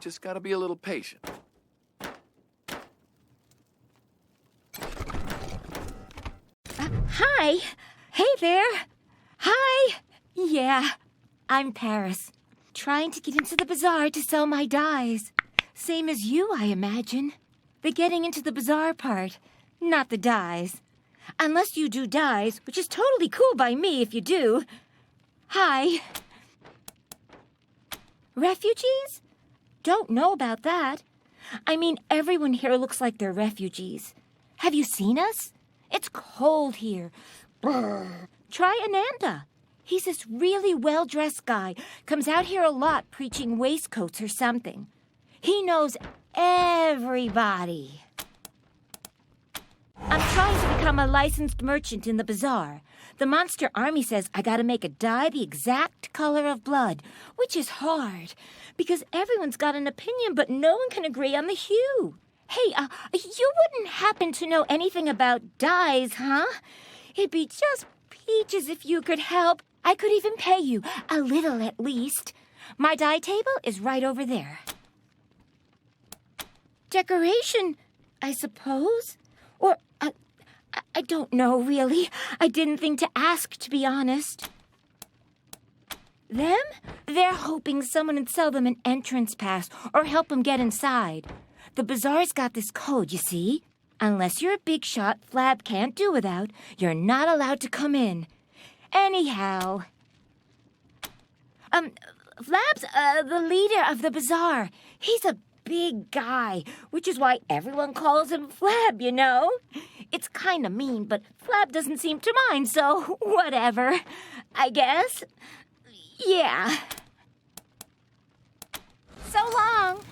Just gotta be a little patient. Hi. Hey there. Hi. Yeah, I'm Paris. Trying to get into the bazaar to sell my dyes. Same as you, I imagine. The getting into the bazaar part, not the dyes. Unless you do dyes, which is totally cool by me if you do. Hi. Refugees? Don't know about that. I mean, everyone here looks like they're refugees. Have you seen us? It's cold here. Brr. Try Ananda. He's this really well-dressed guy. Comes out here a lot preaching waistcoats or something. He knows everybody. I'm trying to become a licensed merchant in the bazaar. The Monster Army says I gotta make a dye the exact color of blood, which is hard, because everyone's got an opinion, but no one can agree on the hue. Hey, you wouldn't happen to know anything about dyes, huh? It'd be just peaches if you could help. I could even pay you, a little at least. My dye table is right over there. Decoration, I suppose? Or, I don't know, really. I didn't think to ask, to be honest. Them? They're hoping someone would sell them an entrance pass or help them get inside. The bazaar's got this code, you see. Unless you're a big shot Flab can't do without, you're not allowed to come in. Anyhow. Flab's, the leader of the bazaar. He's a big guy, which is why everyone calls him Flab, you know? It's kind of mean, but Flab doesn't seem to mind, so whatever, I guess. Yeah. So long.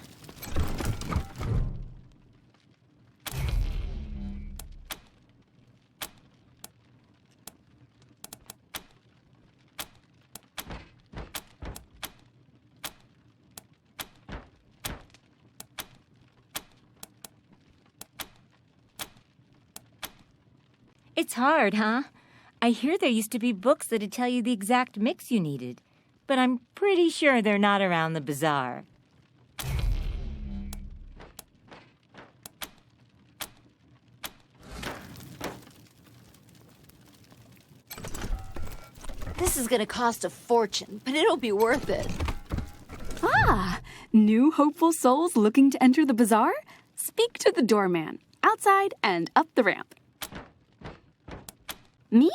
It's hard, huh? I hear there used to be books that'd tell you the exact mix you needed, but I'm pretty sure they're not around the bazaar. This is gonna cost a fortune, but it'll be worth it. Ah, new hopeful souls looking to enter the bazaar? Speak to the doorman, outside and up the ramp. Me?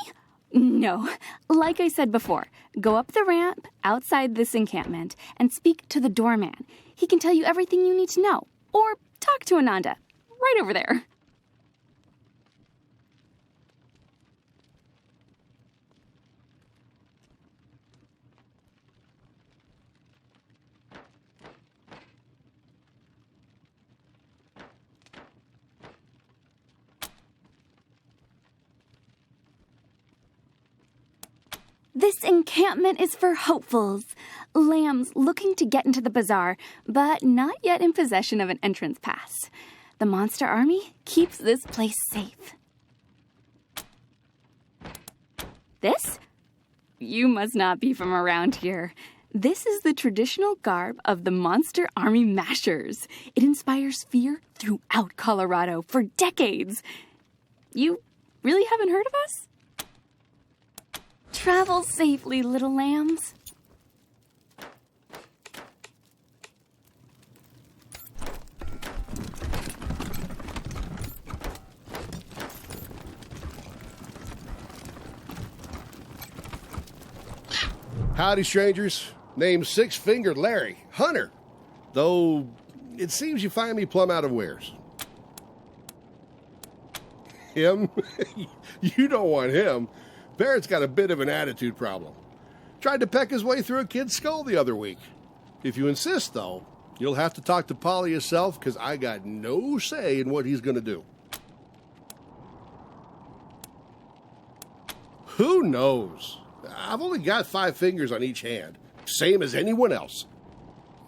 No. Like I said before, go up the ramp outside this encampment and speak to the doorman. He can tell you everything you need to know. Or talk to Ananda, right over there. This encampment is for hopefuls, lambs looking to get into the bazaar, but not yet in possession of an entrance pass. The Monster Army keeps this place safe. This? You must not be from around here. This is the traditional garb of the Monster Army Mashers. It inspires fear throughout Colorado for decades. You really haven't heard of us? Travel safely, little lambs. Howdy, strangers. Name's Six-Fingered Larry, Hunter. Though, it seems you find me plumb out of wares. Him? You don't want him. Barrett's got a bit of an attitude problem. Tried to peck his way through a kid's skull the other week. If you insist, though, you'll have to talk to Polly yourself, because I got no say in what he's going to do. Who knows? I've only got 5 fingers on each hand, same as anyone else.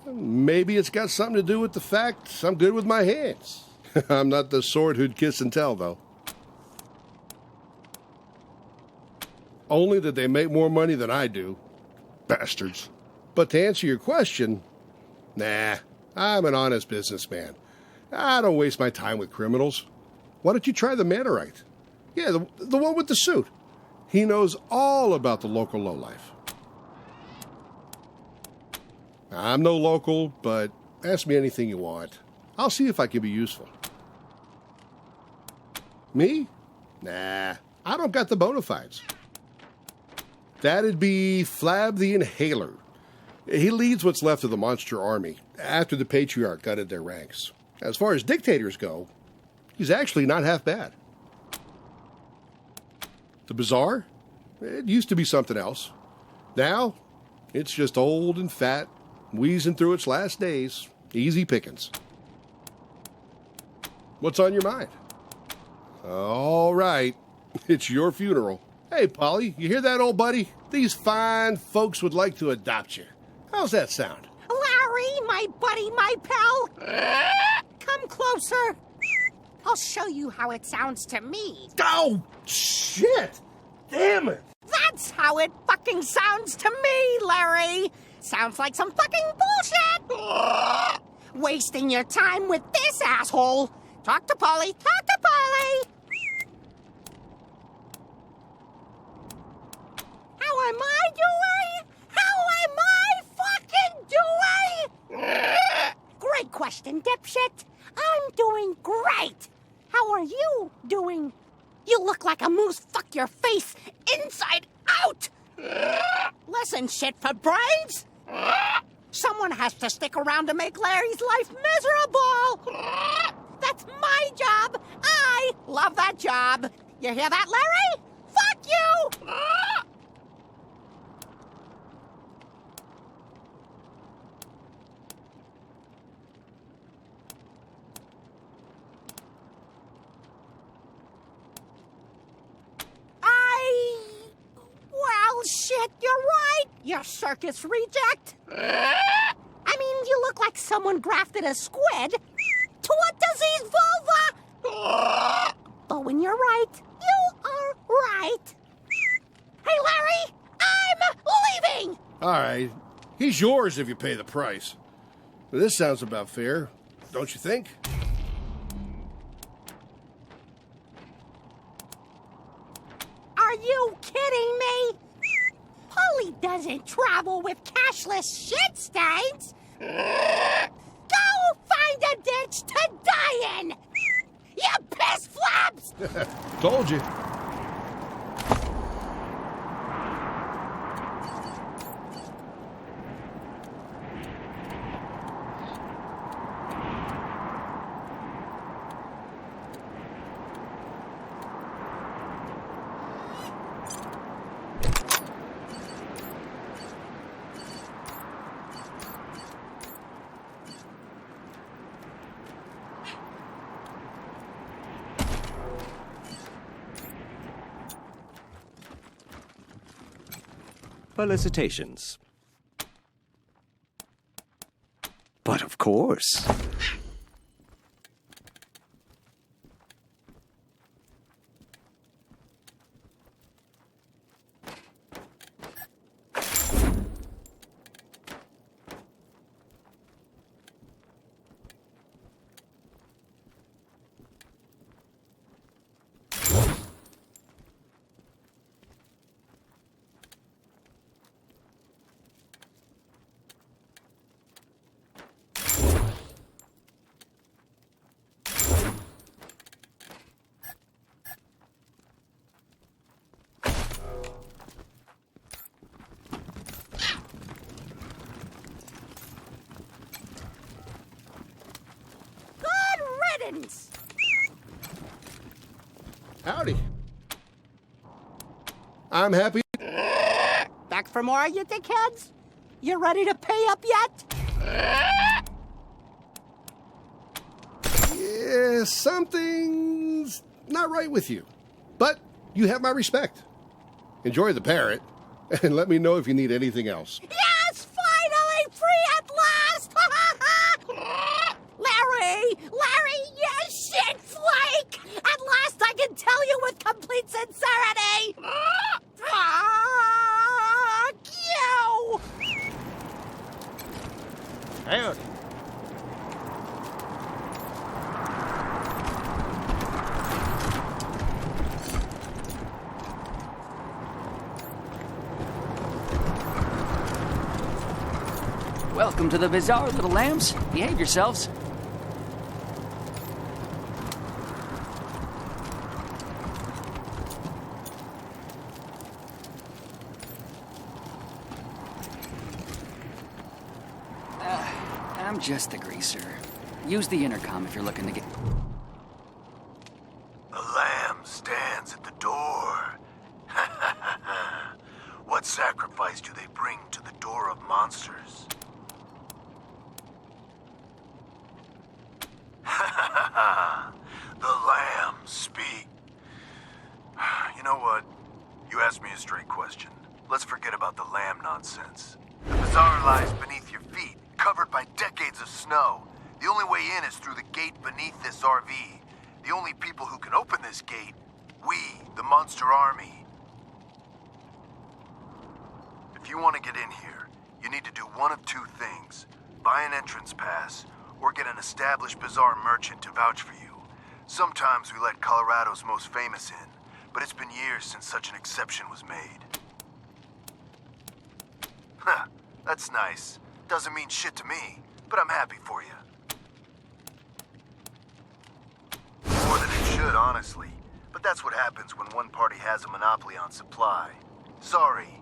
Maybe it's got something to do with the fact I'm good with my hands. I'm not the sort who'd kiss and tell, though. Only that they make more money than I do. Bastards. But to answer your question, nah, I'm an honest businessman. I don't waste my time with criminals. Why don't you try the Mannerite? Yeah, the one with the suit. He knows all about the local lowlife. I'm no local, but ask me anything you want. I'll see if I can be useful. Me? Nah, I don't got the bona fides. That'd be Flab the Inhaler. He leads what's left of the monster army after the Patriarch gutted their ranks. As far as dictators go, he's actually not half bad. The Bazaar? It used to be something else. Now, it's just old and fat, wheezing through its last days. Easy pickings. What's on your mind? All right, it's your funeral. Hey, Polly, you hear that, old buddy? These fine folks would like to adopt you. How's that sound? Larry, my buddy, my pal. Come closer. I'll show you how it sounds to me. Oh, shit! Damn it! That's how it fucking sounds to me, Larry. Sounds like some fucking bullshit. Wasting your time with this asshole. Talk to Polly. Talk to Polly. How am I doing? How am I fucking doing? Great question, dipshit. I'm doing great. How are you doing? You look like a moose. Fuck your face inside out. Listen, shit for brains. Someone has to stick around to make Larry's life miserable. That's my job. I love that job. You hear that, Larry? Fuck you. Well, shit, you're right. You circus reject. I mean, you look like someone grafted a squid to a diseased vulva. But when you're right, you are right. Hey, Larry, I'm leaving. All right, he's yours if you pay the price. Well, this sounds about fair, don't you think? Are you kidding me? Polly doesn't travel with cashless shit stains. Go find a ditch to die in. You piss flaps. Told you. Felicitations. But of course. Howdy. I'm happy. Back for more, you dickheads? You ready to pay up yet? Yeah, something's not right with you. But you have my respect. Enjoy the parrot, and let me know if you need anything else. Yes, finally free at last! Larry, you shit flake! At last I can tell you with complete sincerity! Fuck you! Howdy. Welcome to the bazaar, little lambs. Behave yourselves. I'm just the greaser. Use the intercom if you're looking to get... The lamb stands at the door. What sacrifice do they bring to the door of monsters? The lambs speak. You know what? You asked me a straight question. Let's forget about the lamb nonsense. The bazaar lies beneath your feet, covered by decades of snow. The only way in is through the gate beneath this RV. The only people who can open this gate, we, the Monster Army. If you want to get in here, you need to do one of two things. Buy an entrance pass, or get an established bazaar merchant to vouch for you. Sometimes we let Colorado's most famous in, but it's been years since such an exception was made. Huh, that's nice. Doesn't mean shit to me, but I'm happy for you. More than it should, honestly. But that's what happens when one party has a monopoly on supply. Sorry.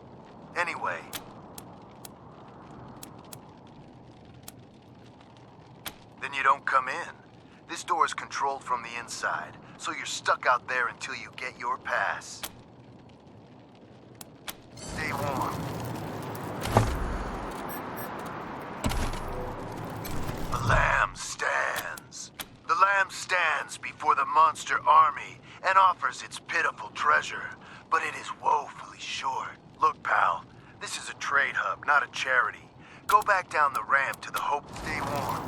Anyway. Then you don't come in. This door is controlled from the inside, so you're stuck out there until you get your pass. Stay warm. The lamb stands. The lamb stands before the monster army and offers its pitiful treasure, but it is woefully short. Look, pal, this is a trade hub, not a charity. Go back down the ramp to the Hope. Stay warm.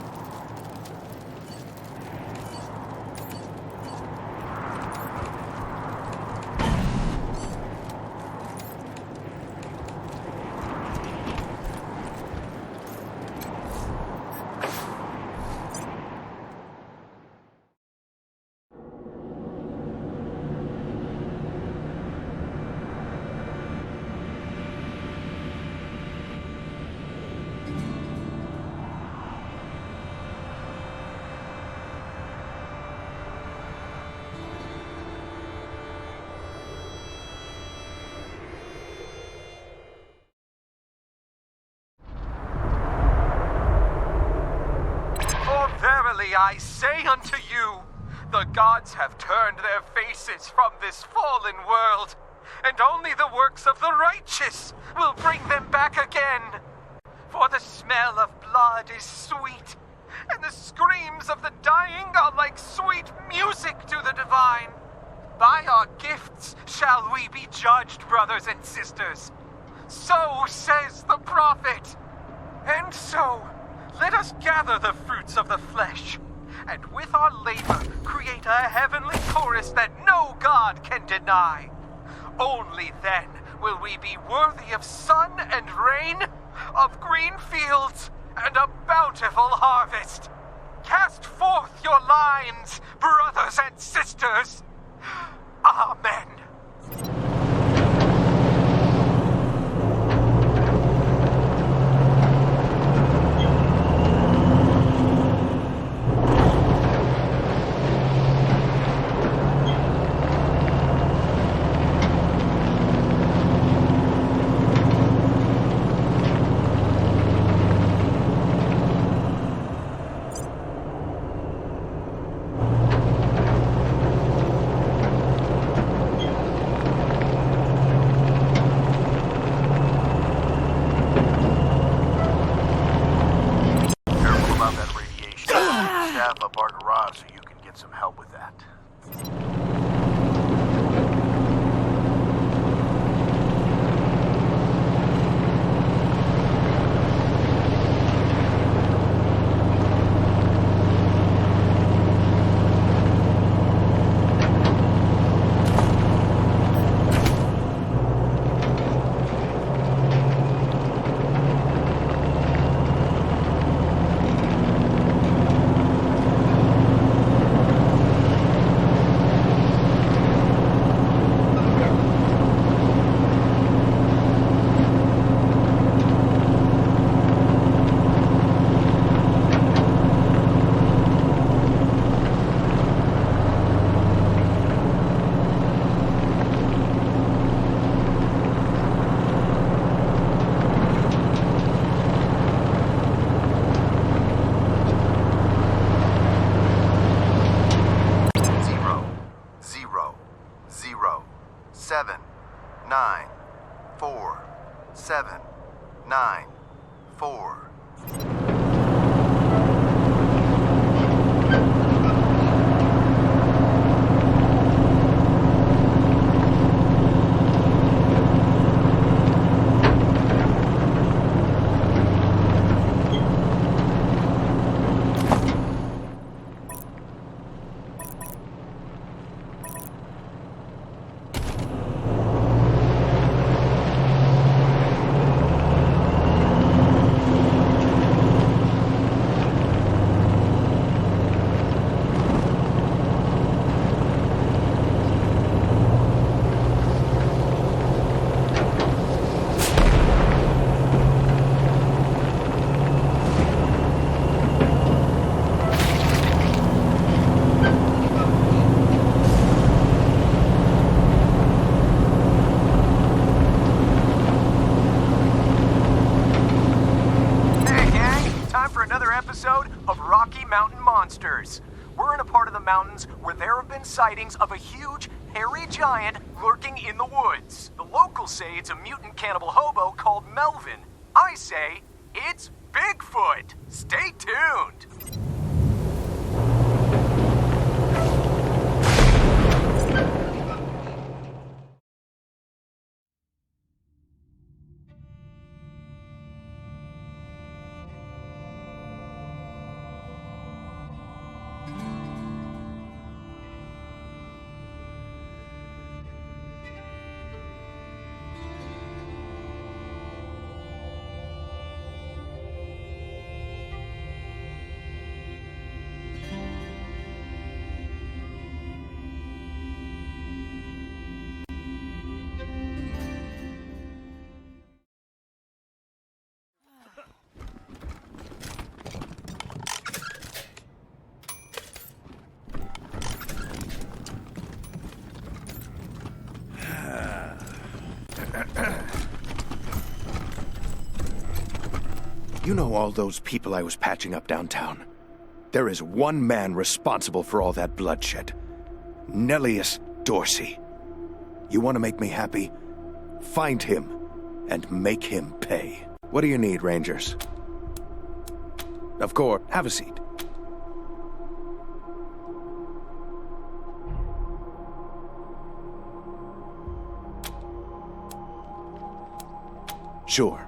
Verily I say unto you, the gods have turned their faces from this fallen world, and only the works of the righteous will bring them back again. For the smell of blood is sweet, and the screams of the dying are like sweet music to the divine. By our gifts shall we be judged, brothers and sisters. So says the prophet. And so, let us gather the fruits of the flesh, and with our labor create a heavenly chorus that no god can deny. Only then will we be worthy of sun and rain, of green fields, and a bountiful harvest. Cast forth your lines, brothers and sisters. Amen. Up our garage so you can get some help with that. of Rocky Mountain Monsters. We're in a part of the mountains where there have been sightings of a huge, hairy giant lurking in the woods. The locals say it's a mutant cannibal hobo called Melvin. I say it's Bigfoot. Stay tuned. You know all those people I was patching up downtown? There is one man responsible for all that bloodshed. Nellius Dorsey. You want to make me happy? Find him and make him pay. What do you need, Rangers? Of course, have a seat. Sure.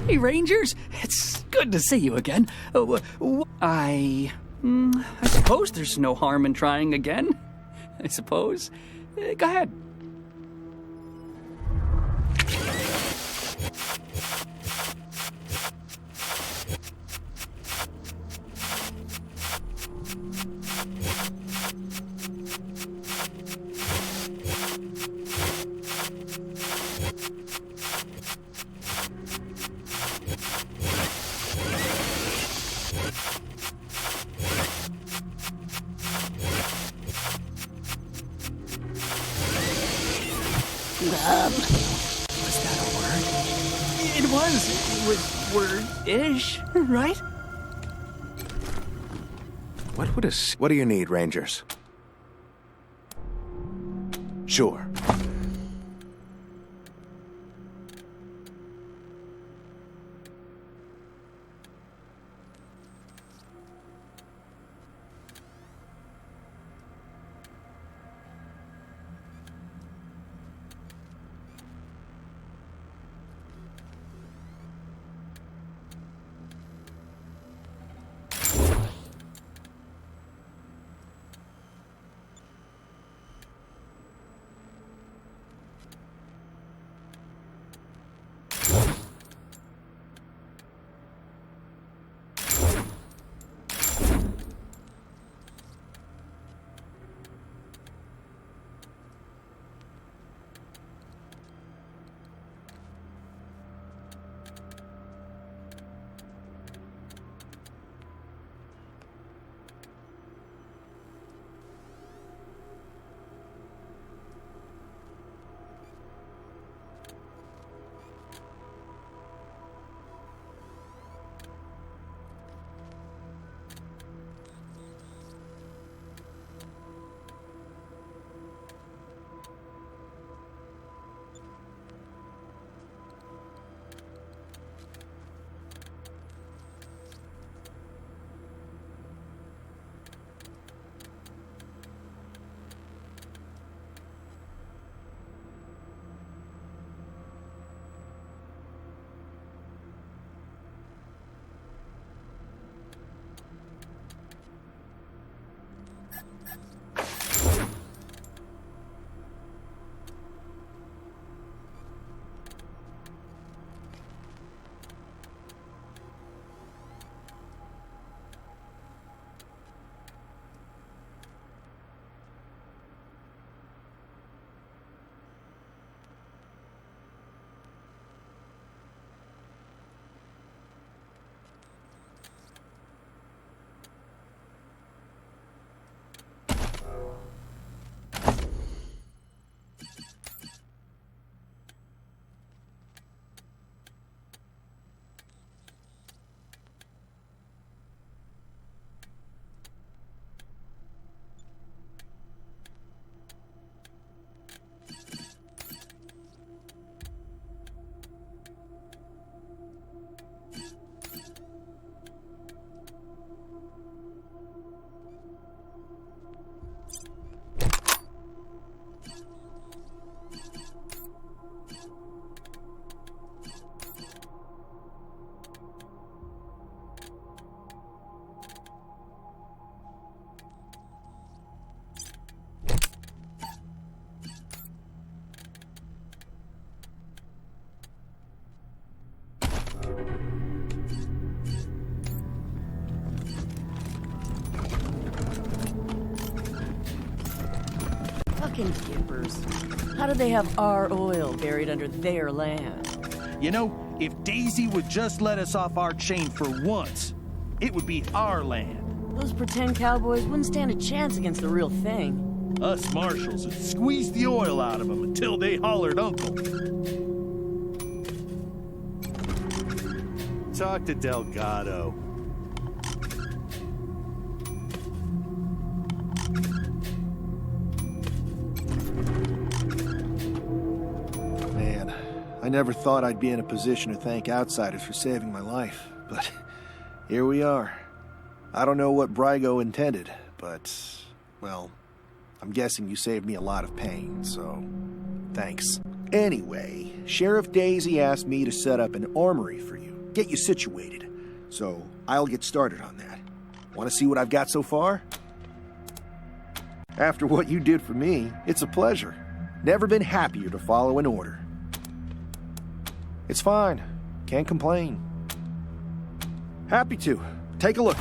Hi, Rangers. It's good to see you again. I suppose there's no harm in trying again. I suppose. Go ahead. Was that a word? It was word-ish, right? What do you need, Rangers? Sure. Fucking gimpers. How do they have our oil buried under their land? You know, if Daisy would just let us off our chain for once, it would be our land. Those pretend cowboys wouldn't stand a chance against the real thing. Us marshals would squeeze the oil out of them until they hollered uncle. Talk to Delgado. Man, I never thought I'd be in a position to thank outsiders for saving my life, but here we are. I don't know what Brygo intended, but, well, I'm guessing you saved me a lot of pain, so thanks. Anyway, Sheriff Daisy asked me to set up an armory for you. get you situated. So I'll get started on that. Want to see what I've got so far? After what you did for me, it's a pleasure. Never been happier to follow an order. It's fine. Can't complain. Happy to. Take a look.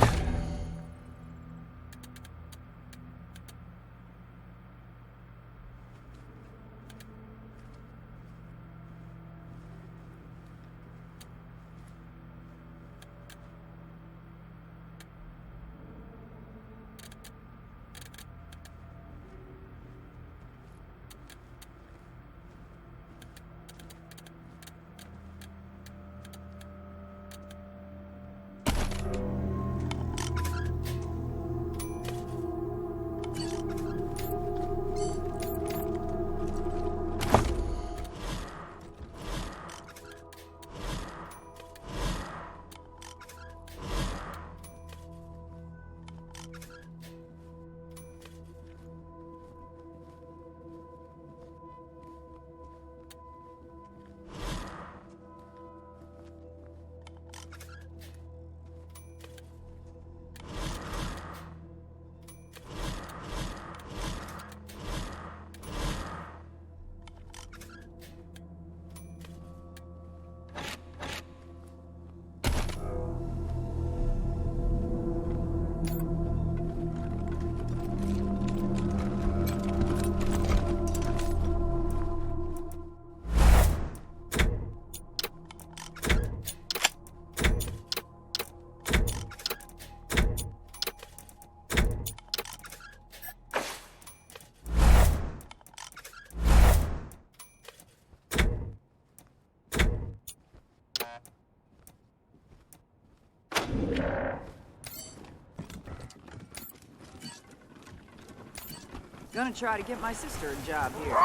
Gonna try to get my sister a job here.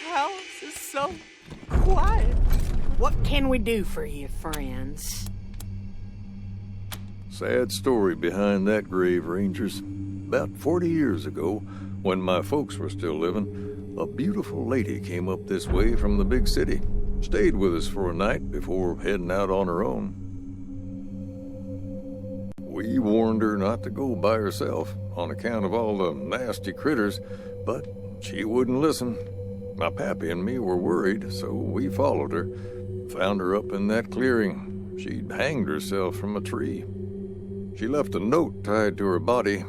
house is so quiet. What can we do for you, friends? Sad story behind that grave, Rangers. About 40 years ago, when my folks were still living, a beautiful lady came up this way from the big city. Stayed with us for a night before heading out on her own. We warned her not to go by herself on account of all the nasty critters, but she wouldn't listen. My pappy and me were worried, so we followed her. Found her up in that clearing. She'd hanged herself from a tree. She left a note tied to her body.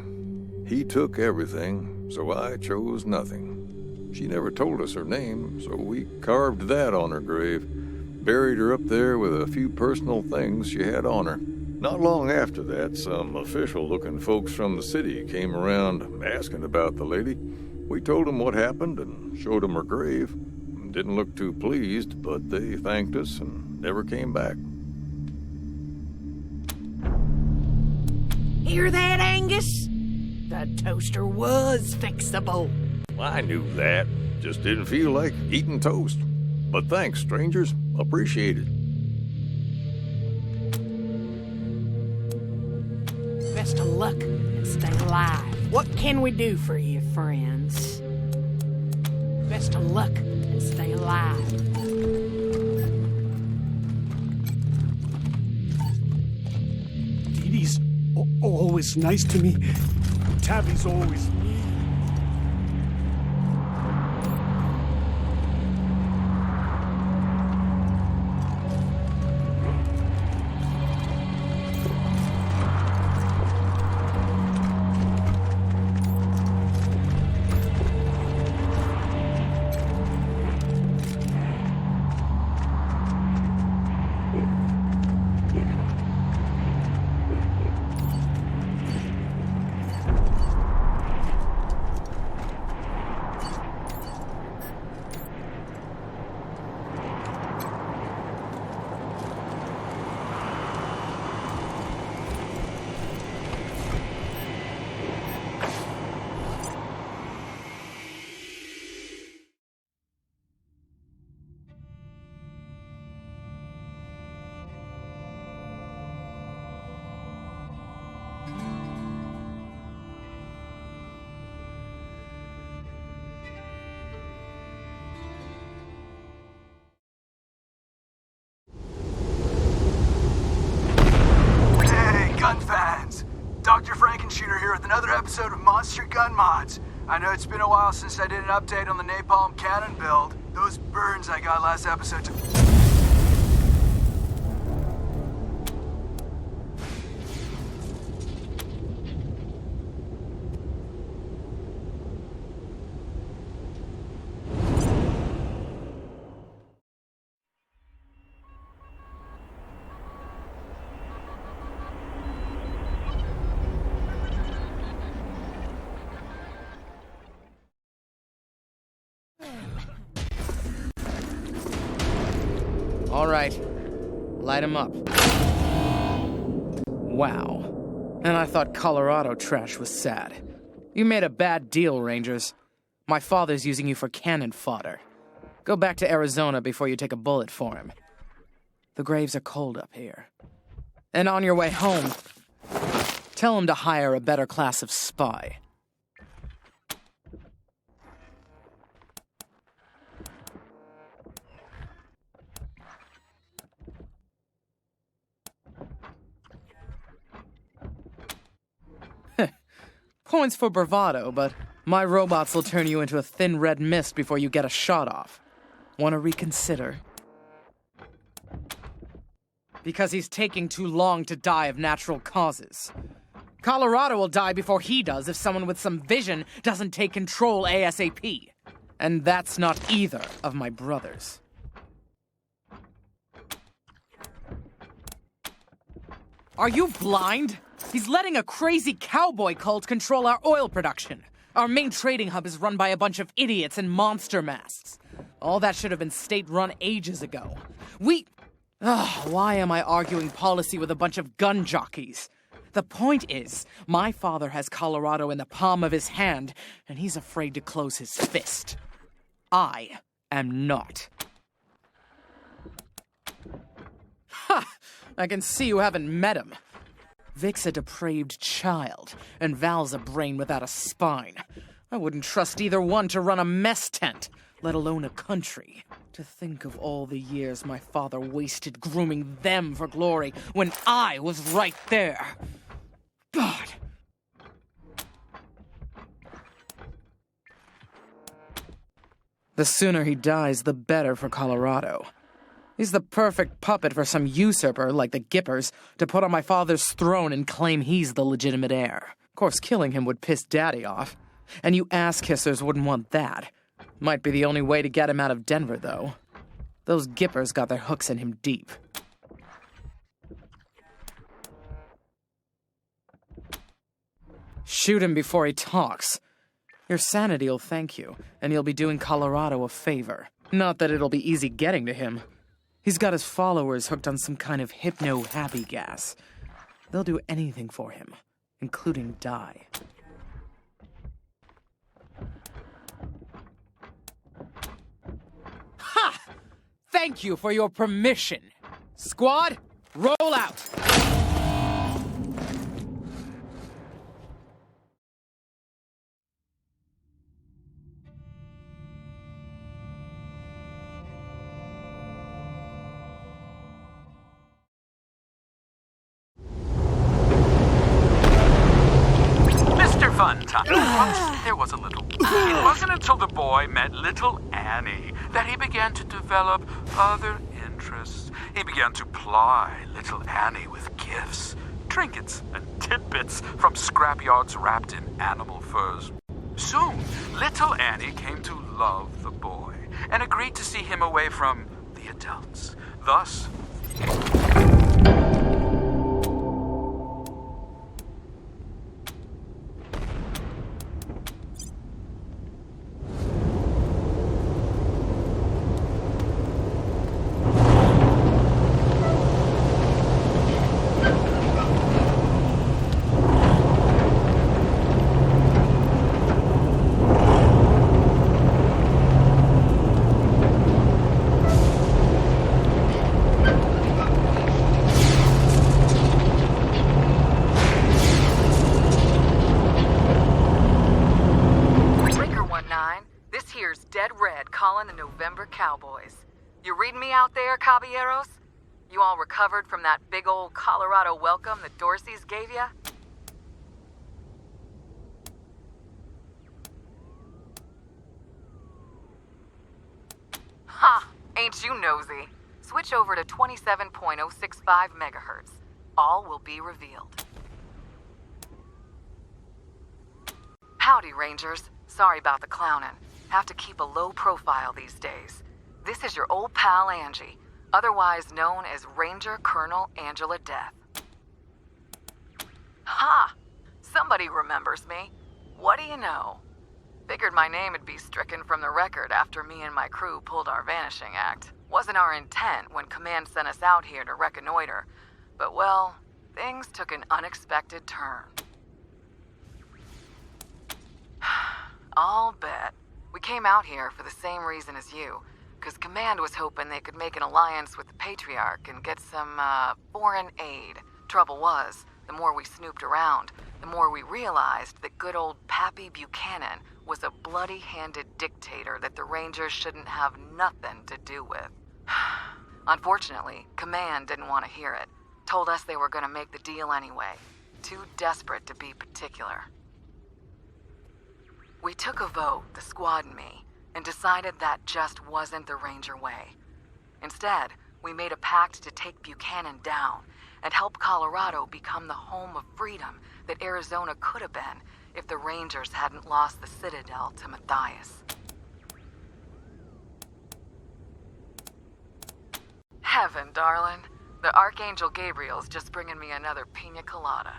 He took everything, so I chose nothing. She never told us her name, so we carved that on her grave. Buried her up there with a few personal things she had on her. Not long after that, some official-looking folks from the city came around asking about the lady. We told them what happened and showed them her grave. Didn't look too pleased, but they thanked us and never came back. Hear that, Angus? That toaster was fixable. I knew that. Just didn't feel like eating toast. But thanks, strangers. Appreciate it. Best of luck and stay alive. What can we do for you, friends? Best of luck and stay alive. Dee Dee's always nice to me. Tabby's always mean. Dr. Frankenshooter here with another episode of Monster Gun Mods. I know it's been a while since I did an update on the napalm cannon build. Those burns I got last episode All right, light him up. Wow. And I thought Colorado trash was sad. You made a bad deal, Rangers. My father's using you for cannon fodder. Go back to Arizona before you take a bullet for him. The graves are cold up here. And on your way home, tell him to hire a better class of spy. Points for bravado, but my robots will turn you into a thin red mist before you get a shot off. Want to reconsider? Because he's taking too long to die of natural causes. Colorado will die before he does if someone with some vision doesn't take control ASAP. And that's not either of my brothers. Are you blind? He's letting a crazy cowboy cult control our oil production. Our main trading hub is run by a bunch of idiots in monster masks. All that should have been state-run ages ago. Why am I arguing policy with a bunch of gun jockeys? The point is, my father has Colorado in the palm of his hand, and he's afraid to close his fist. I am not. Ha! I can see you haven't met him. Vic's a depraved child, and Val's a brain without a spine. I wouldn't trust either one to run a mess tent, let alone a country. To think of all the years my father wasted grooming them for glory when I was right there. God. The sooner he dies, the better for Colorado. He's the perfect puppet for some usurper like the Gippers to put on my father's throne and claim he's the legitimate heir. Of course, killing him would piss Daddy off. And you ass-kissers wouldn't want that. Might be the only way to get him out of Denver, though. Those Gippers got their hooks in him deep. Shoot him before he talks. Your sanity'll thank you, and you'll be doing Colorado a favor. Not that it'll be easy getting to him. He's got his followers hooked on some kind of hypno-happy gas. They'll do anything for him, including die. Ha! Thank you for your permission. Squad, roll out! Mr. Funtime, there was a little. It wasn't until the boy met little Annie that he began to develop other interests. He began to ply little Annie with gifts, trinkets, and tidbits from scrapyards wrapped in animal furs. Soon, little Annie came to love the boy and agreed to see him away from the adults. Thus, calling the November Cowboys. You reading me out there, caballeros? You all recovered from that big old Colorado welcome that Dorsey's gave ya? Ha! Ain't you nosy? Switch over to 27.065 megahertz. All will be revealed. Howdy, Rangers. Sorry about the clowning. Have to keep a low profile these days. This is your old pal Angie, otherwise known as Ranger Colonel Angela Death. Ha! Somebody remembers me. What do you know? Figured my name would be stricken from the record after me and my crew pulled our vanishing act. Wasn't our intent when Command sent us out here to reconnoiter, but well, things took an unexpected turn. I'll bet. We came out here for the same reason as you, because Command was hoping they could make an alliance with the Patriarch and get some, foreign aid. Trouble was, the more we snooped around, the more we realized that good old Pappy Buchanan was a bloody-handed dictator that the Rangers shouldn't have nothing to do with. Unfortunately, Command didn't want to hear it. Told us they were going to make the deal anyway. Too desperate to be particular. We took a vote, the squad and me, and decided that just wasn't the Ranger way. Instead, we made a pact to take Buchanan down and help Colorado become the home of freedom that Arizona could have been if the Rangers hadn't lost the Citadel to Matthias. Heaven, darling. The Archangel Gabriel's just bringing me another pina colada.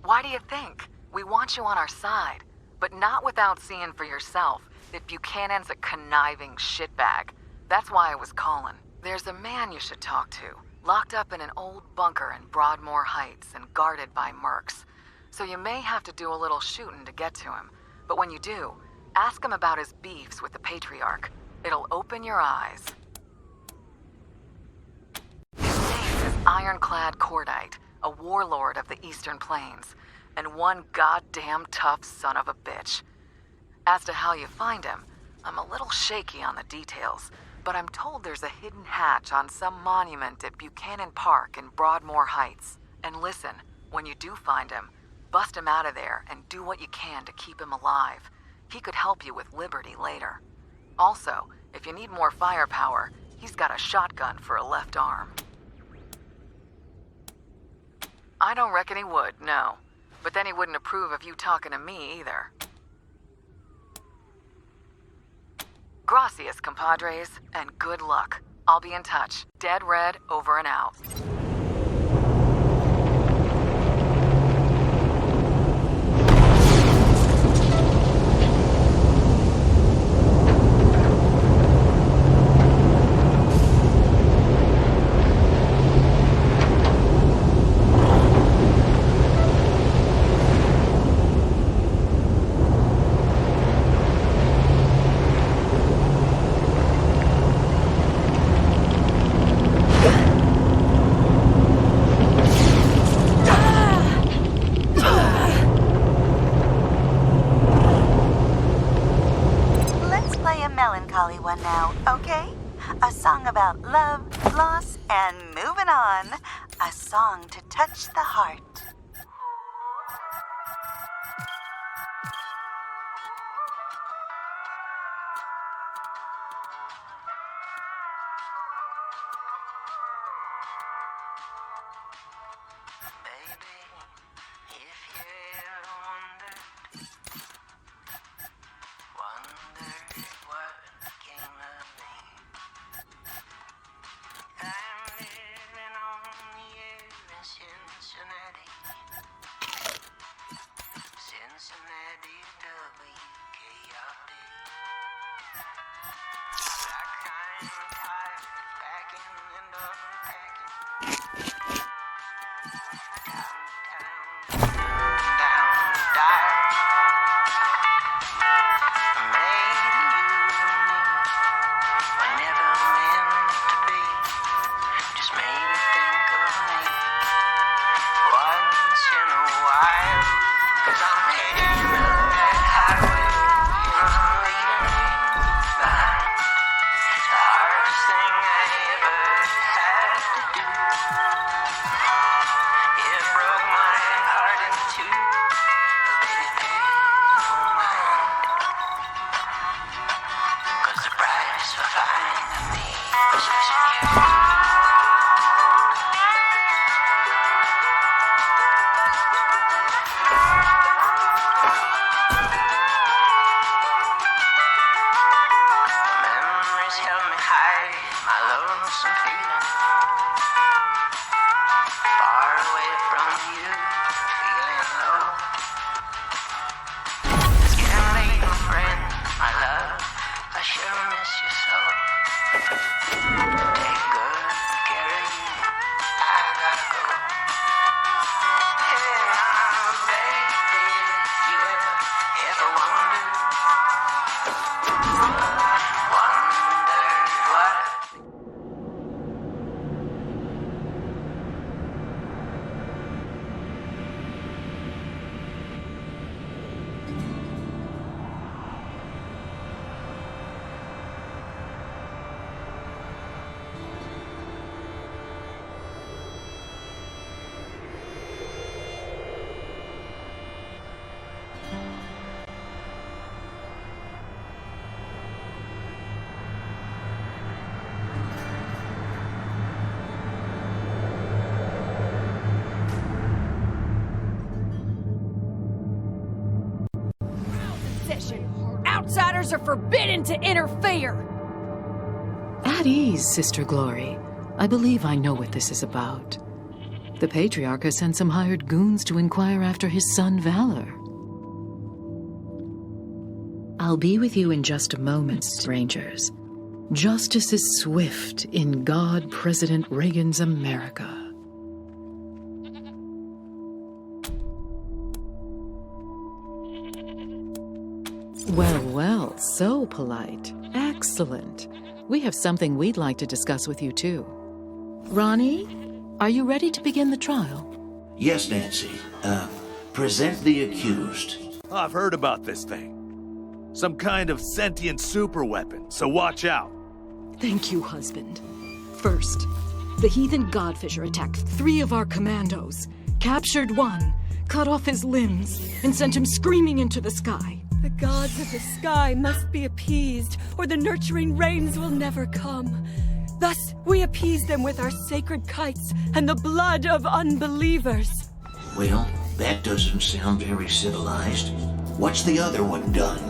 Why do you think? We want you on our side, but not without seeing for yourself that Buchanan's a conniving shitbag. That's why I was calling. There's a man you should talk to, locked up in an old bunker in Broadmoor Heights and guarded by mercs. So you may have to do a little shooting to get to him. But when you do, Ask him about his beefs with the Patriarch. It'll open your eyes. His name is Ironclad Cordite, a warlord of the Eastern Plains, and one goddamn tough son of a bitch. As to how you find him, I'm a little shaky on the details, but I'm told there's a hidden hatch on some monument at Buchanan Park in Broadmoor Heights. And listen, when you do find him, bust him out of there and do what you can to keep him alive. He could help you with Liberty later. Also, if you need more firepower, he's got a shotgun for a left arm. I don't reckon he would, no. But then he wouldn't approve of you talking to me either. Gracias, compadres, and good luck. I'll be in touch. Dead Red, over and out. One now, okay? A song about love, loss, and moving on. A song to touch the heart. Outsiders are forbidden to interfere! At ease, Sister Glory. I believe I know what this is about. The Patriarch has sent some hired goons to inquire after his son Valor. I'll be with you in just a moment, strangers. Justice is swift in God President Reagan's America. Well, well. So polite. Excellent. We have something we'd like to discuss with you, too. Ronnie, are you ready to begin the trial? Yes, Nancy. Present the accused. I've heard about this thing. Some kind of sentient superweapon, so watch out. Thank you, husband. First, the heathen Godfisher attacked 3 of our commandos, captured 1, cut off his limbs, and sent him screaming into the sky. The gods of the sky must be appeased, or the nurturing rains will never come. Thus, we appease them with our sacred kites and the blood of unbelievers. Well, that doesn't sound very civilized. What's the other one done?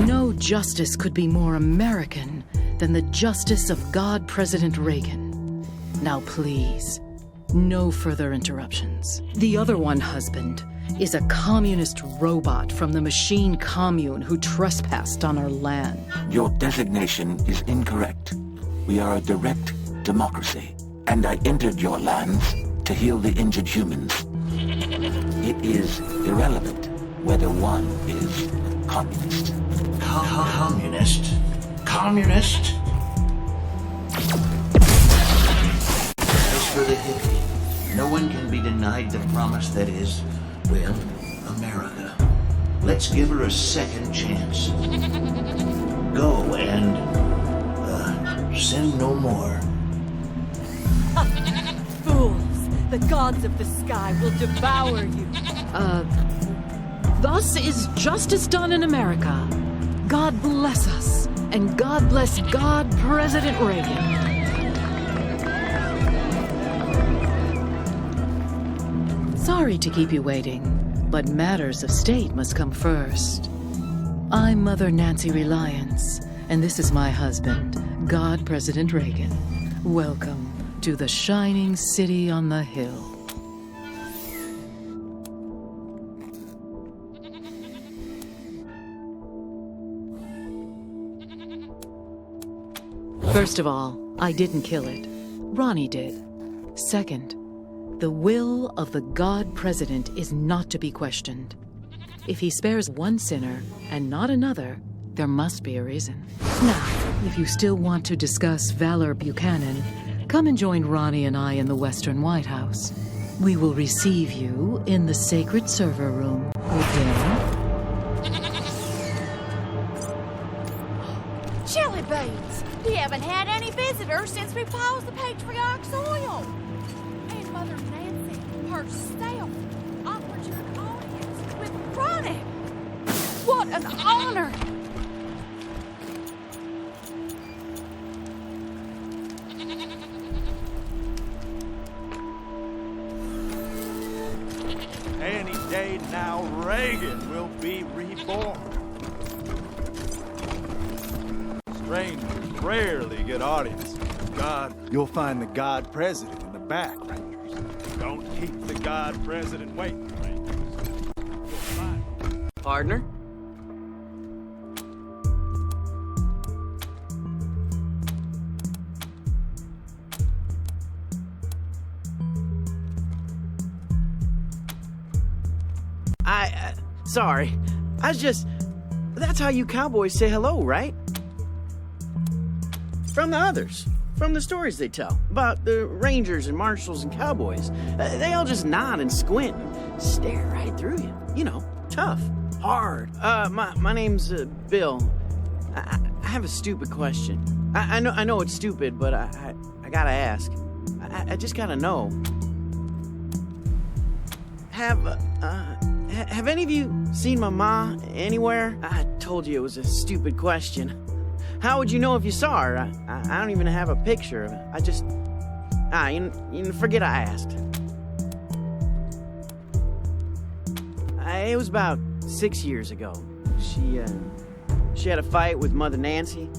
No justice could be more American than the justice of God President Reagan. Now please, no further interruptions. The other one, husband, is a communist robot from the machine commune who trespassed on our land. Your designation is incorrect. We are a direct democracy, and I entered your lands to heal the injured humans. It is irrelevant whether one is communist. Communist? Communist? As for the hippie, no one can be denied the promise that is, well, America. Let's give her a second chance. Go and, send no more. Fools! The gods of the sky will devour you. Thus is justice done in America. God bless us, and God bless God President Reagan. Sorry to keep you waiting, but matters of state must come first. I'm Mother Nancy Reliance, and this is my husband, God President Reagan. Welcome to the shining city on the hill. First of all, I didn't kill it. Ronnie did. Second, the will of the God President is not to be questioned. If he spares one sinner and not another, there must be a reason. Now, if you still want to discuss Valor Buchanan, come and join Ronnie and I in the Western White House. We will receive you in the sacred server room with dinner. Chili beans! We haven't had any visitors since we paused the Patriarch's oil. And Mother Nancy herself offered you an audience with Ronnie. What an honor! Any day now, Reagan will be reborn. Strangers rarely get audience. God, you'll find the God President in the back, Rangers. Don't keep the God President waiting, Rangers. Partner? Sorry. That's how you cowboys say hello, right? From the others. From the stories they tell about the rangers and marshals and cowboys. They all just nod and squint and stare right through you. You know, tough, hard. My name's Bill. I have a stupid question. I know it's stupid, but I gotta ask. I just gotta know. Have any of you seen my ma anywhere? I told you it was a stupid question. How would you know if you saw her? I don't even have a picture of her. I just... you forget I asked. It was about 6 years ago. She had a fight with Mother Nancy.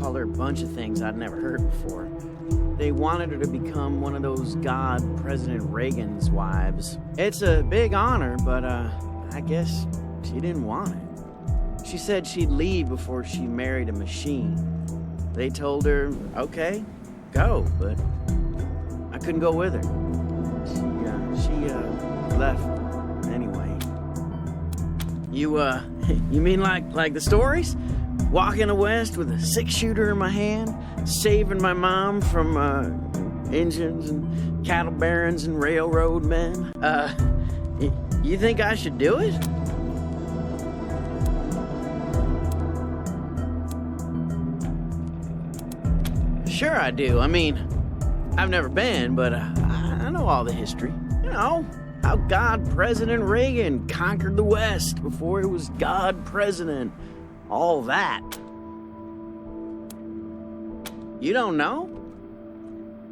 Called her a bunch of things I'd never heard before. They wanted her to become one of those God President Reagan's wives. It's a big honor, but I guess she didn't want it. She said she'd leave before she married a machine. they told her, okay, go, but I couldn't go with her. She left anyway. You mean like the stories? Walking the West with a 6-shooter in my hand, saving my mom from engines and cattle barons and railroad men. You think I should do it? Sure I do. I mean, I've never been, but I know all the history. You know, how God President Reagan conquered the West before he was God President. All that. You don't know?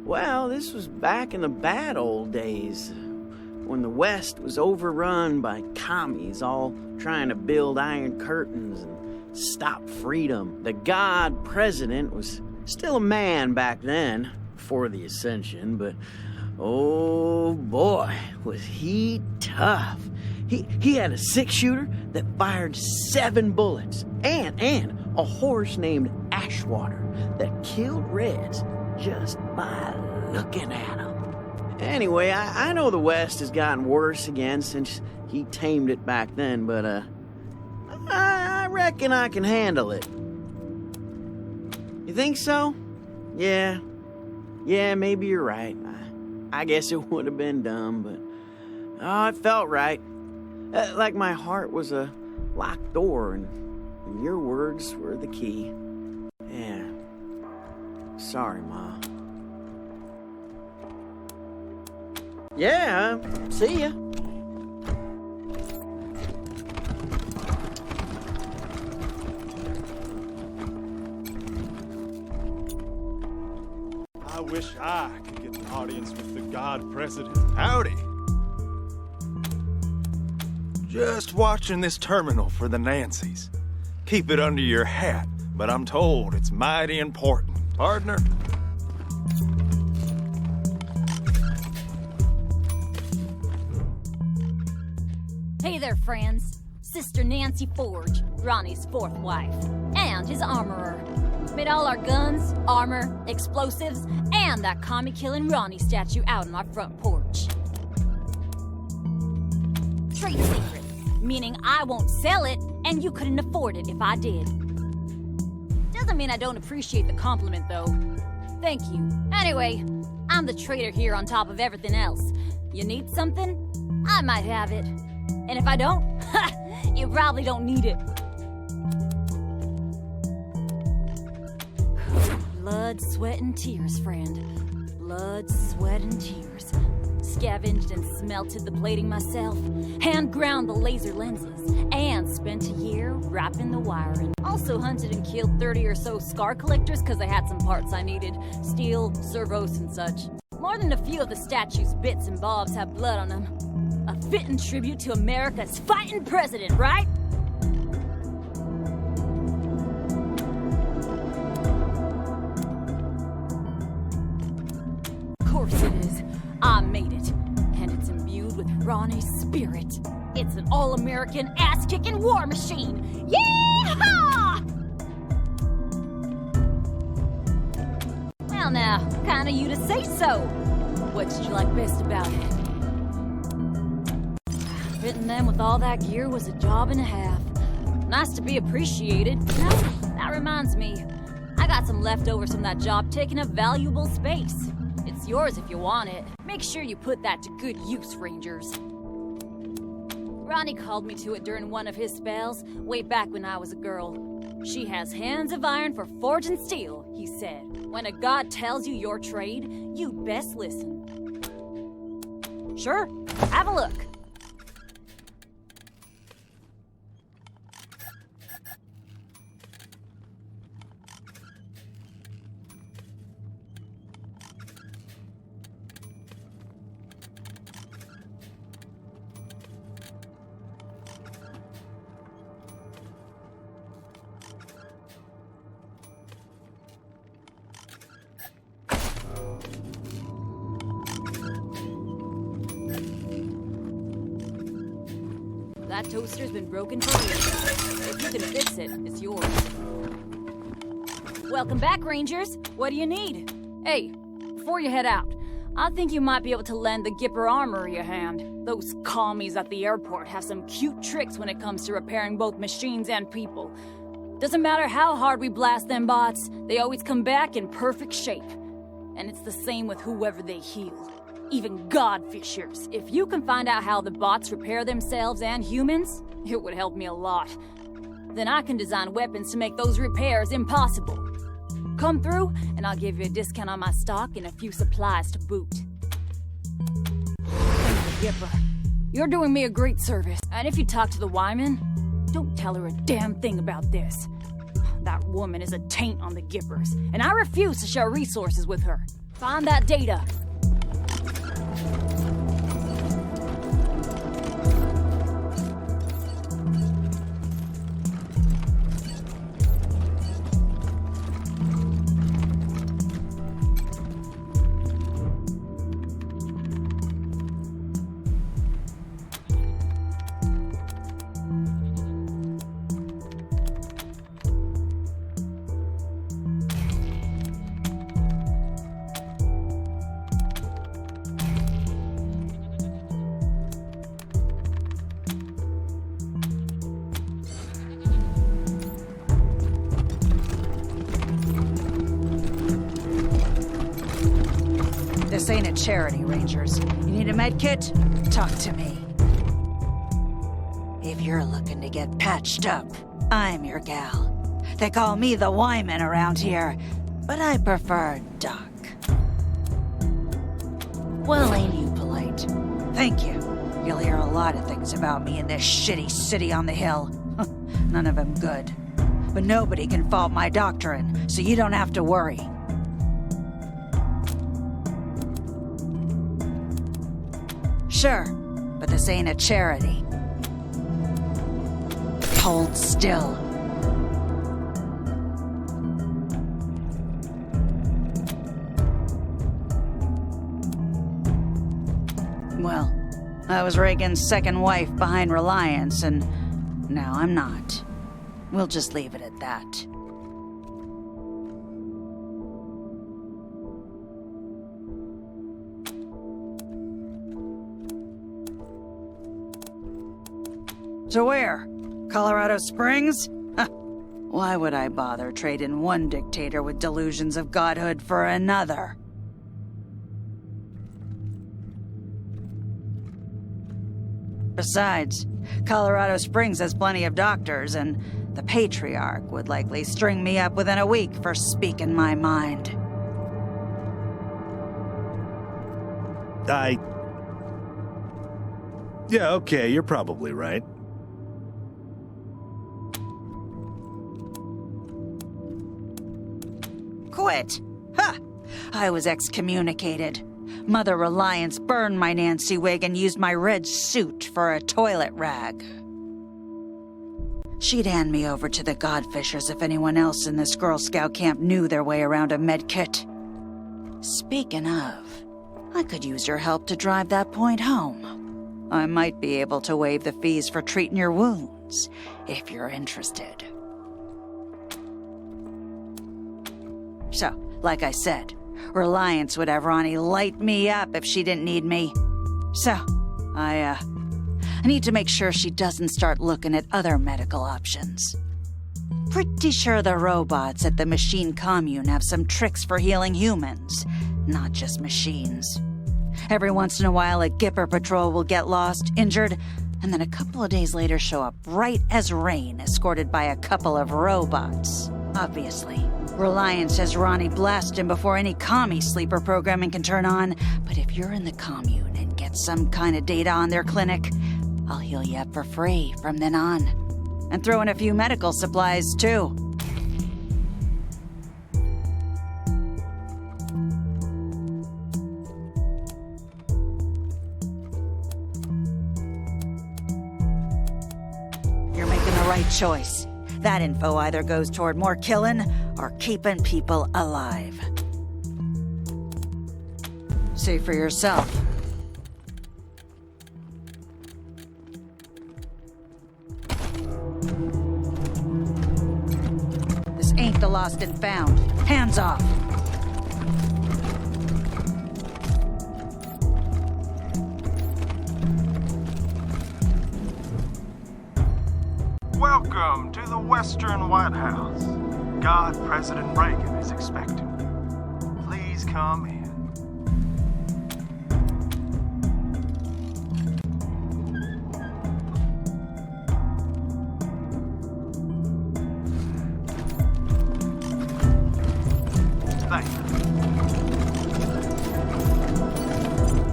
Well, this was back in the bad old days, when the West was overrun by commies all trying to build iron curtains and stop freedom. The God President was still a man back then, before the Ascension, but oh boy, was he tough. He had a 6-shooter that fired 7 bullets, and a horse named Ashwater that killed Reds just by looking at him. Anyway, I know the West has gotten worse again since he tamed it back then, but I reckon I can handle it. You think so? Yeah, maybe you're right. I guess it would have been dumb, but it felt right. Like my heart was a locked door, and your words were the key. Yeah. Sorry, Ma. Yeah, see ya. I wish I could get an audience with the God President. Howdy. Just watching this terminal for the Nancys. Keep it under your hat, but I'm told it's mighty important. Partner? Hey there, friends. Sister Nancy Forge, Ronnie's 4th wife, and his armorer. Made all our guns, armor, explosives, and that commie-killing Ronnie statue out on our front porch. Trade secret, meaning I won't sell it, and you couldn't afford it if I did. Doesn't mean I don't appreciate the compliment, though. Thank you. Anyway, I'm the trader here on top of everything else. You need something? I might have it. And if I don't, you probably don't need it. Blood, sweat, and tears, friend. Blood, sweat, and tears. Scavenged and smelted the plating myself, hand ground the laser lenses, and spent a year wrapping the wiring. Also hunted and killed 30 or so scar collectors because I had some parts I needed. Steel, servos, and such. More than a few of the statue's bits and bobs have blood on them. A fitting tribute to America's fighting president, right? Of course it is. I made it. And it's imbued with Ronnie's spirit. It's an all-American, ass-kicking war machine. Yeehaw! Well now, kinda you to say so. What did you like best about it? Fitting them with all that gear was a job and a half. Nice to be appreciated. Now, that reminds me. I got some leftovers from that job taking up valuable space. It's yours if you want it. Make sure you put that to good use, Rangers. Ronnie called me to it during one of his spells, way back when I was a girl. She has hands of iron for forging steel, he said. When a god tells you your trade, you best listen. Sure, have a look. That toaster's been broken for years. If you can fix it, it's yours. Welcome back, Rangers. What do you need? Hey, before you head out, I think you might be able to lend the Gipper Armory a hand. Those commies at the airport have some cute tricks when it comes to repairing both machines and people. Doesn't matter how hard we blast them bots, they always come back in perfect shape. And it's the same with whoever they heal. Even Godfishers. If you can find out how the bots repair themselves and humans, it would help me a lot. Then I can design weapons to make those repairs impossible. Come through, and I'll give you a discount on my stock and a few supplies to boot. Thank you, Gipper. You're doing me a great service. And if you talk to the Wyman, don't tell her a damn thing about this. That woman is a taint on the Gippers, and I refuse to share resources with her. Find that data. This ain't a charity, Rangers. You need a med kit? Talk to me. If you're looking to get patched up, I'm your gal. They call me the Wyman around here, but I prefer Doc. Well, ain't you polite? Thank you. You'll hear a lot of things about me in this shitty city on the hill. None of them good. But nobody can fault my doctrine, so you don't have to worry. Sure, but this ain't a charity. Hold still. Well, I was Reagan's second wife behind Reliance, and now I'm not. We'll just leave it at that. To where? Colorado Springs? Why would I bother trading one dictator with delusions of godhood for another? Besides, Colorado Springs has plenty of doctors, and the Patriarch would likely string me up within a week for speaking my mind. Yeah, okay, you're probably right. Quit! Ha! I was excommunicated. Mother Reliance burned my Nancy wig and used my red suit for a toilet rag. She'd hand me over to the Godfishers if anyone else in this Girl Scout camp knew their way around a medkit. Speaking of, I could use your help to drive that point home. I might be able to waive the fees for treating your wounds, if you're interested. So, like I said, Reliance would have Ronnie light me up if she didn't need me. So, I need to make sure she doesn't start looking at other medical options. Pretty sure the robots at the machine commune have some tricks for healing humans, not just machines. Every once in a while, a Gipper patrol will get lost, injured, and then a couple of days later show up bright as rain, escorted by a couple of robots. Obviously, Reliance has Ronnie blast him before any commie sleeper programming can turn on, but if you're in the commune and get some kind of data on their clinic, I'll heal you up for free from then on. And throw in a few medical supplies, too. You're making the right choice. That info either goes toward more killing or keeping people alive. See for yourself. This ain't the Los lost and found. Hands off. Welcome to the Western White House. God President Reagan is expecting you. Please come in. Thank you.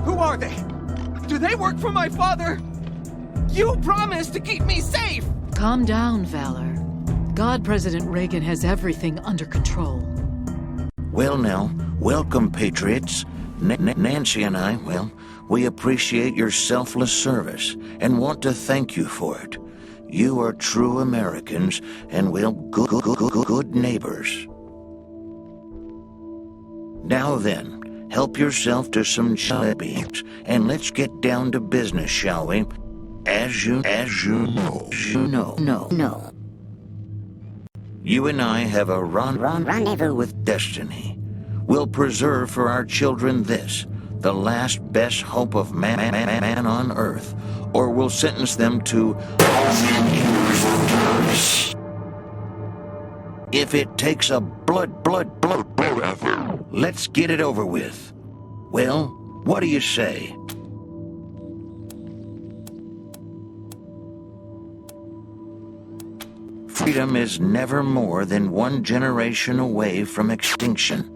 Who are they? Do they work for my father? You promised to keep me safe! Calm down, Valor. God President Reagan has everything under control. Well now, welcome, Patriots. Nancy and I, well, we appreciate your selfless service and want to thank you for it. You are true Americans and, well, good neighbors. Now then, help yourself to some beans and let's get down to business, shall we? As you know. You and I have a rendezvous with destiny. We'll preserve for our children this, the last best hope of man on earth, or we'll sentence them to if it takes a blood, let's get it over with. Well, what do you say? Freedom is never more than one generation away from extinction.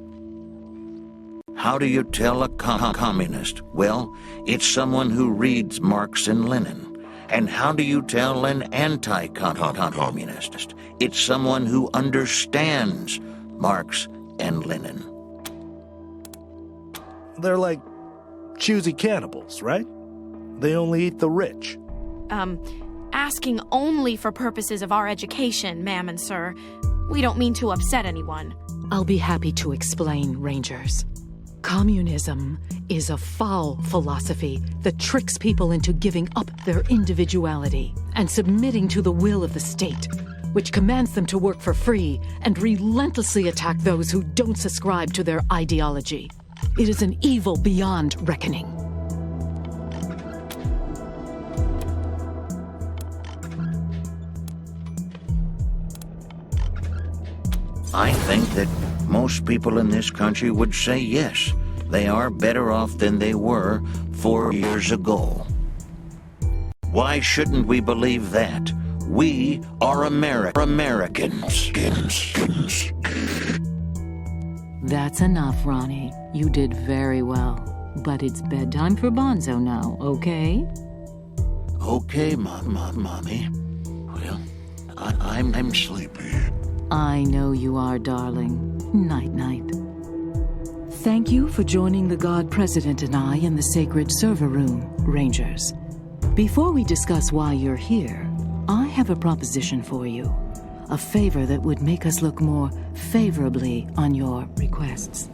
How do you tell a communist? Well, it's someone who reads Marx and Lenin. And how do you tell an anti-communist? It's someone who understands Marx and Lenin. They're like choosy cannibals, right? They only eat the rich. Asking only for purposes of our education, ma'am and sir. We don't mean to upset anyone. I'll be happy to explain, Rangers. Communism is a foul philosophy that tricks people into giving up their individuality and submitting to the will of the state, which commands them to work for free and relentlessly attack those who don't subscribe to their ideology. It is an evil beyond reckoning. I think that most people in this country would say yes, they are better off than they were 4 years ago. Why shouldn't we believe that? We are Americans. That's enough, Ronnie. You did very well. But it's bedtime for Bonzo now, okay? Okay, Mommy. Well, I'm sleepy. I know you are, darling. Night-night. Thank you for joining the God President and I in the sacred server room, Rangers. Before we discuss why you're here, I have a proposition for you. A favor that would make us look more favorably on your requests.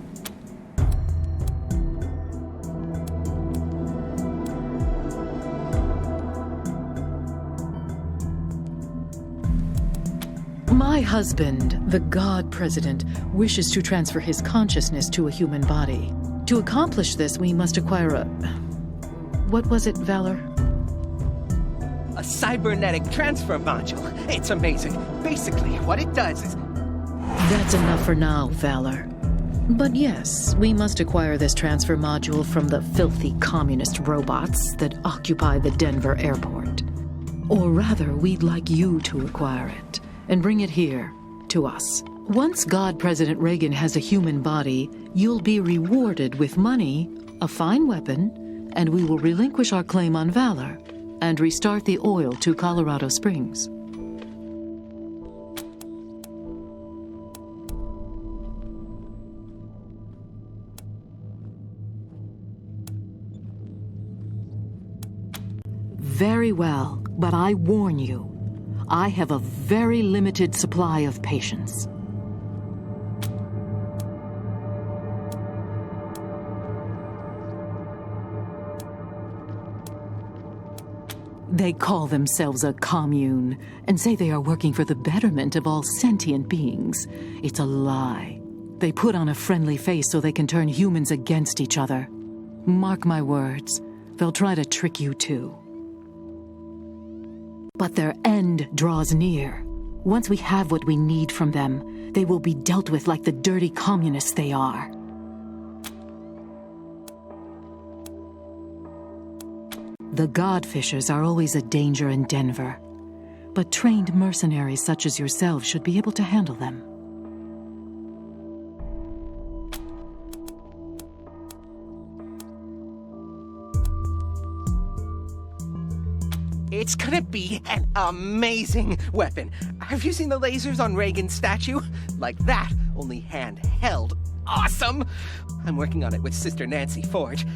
My husband, the God President, wishes to transfer his consciousness to a human body. To accomplish this, we must acquire a... What was it, Valor? A cybernetic transfer module. It's amazing. Basically, what it does is... That's enough for now, Valor. But yes, we must acquire this transfer module from the filthy communist robots that occupy the Denver airport. Or rather, we'd like you to acquire it and bring it here, to us. Once God President Reagan has a human body, you'll be rewarded with money, a fine weapon, and we will relinquish our claim on Valor and restart the oil to Colorado Springs. Very well, but I warn you, I have a very limited supply of patience. They call themselves a commune and say they are working for the betterment of all sentient beings. It's a lie. They put on a friendly face so they can turn humans against each other. Mark my words, they'll try to trick you too. But their end draws near. Once we have what we need from them, they will be dealt with like the dirty communists they are. The Godfishers are always a danger in Denver, but trained mercenaries such as yourself should be able to handle them. It's gonna be an amazing weapon. Have you seen the lasers on Reagan's statue? Like that, only handheld. Awesome! I'm working on it with Sister Nancy Forge.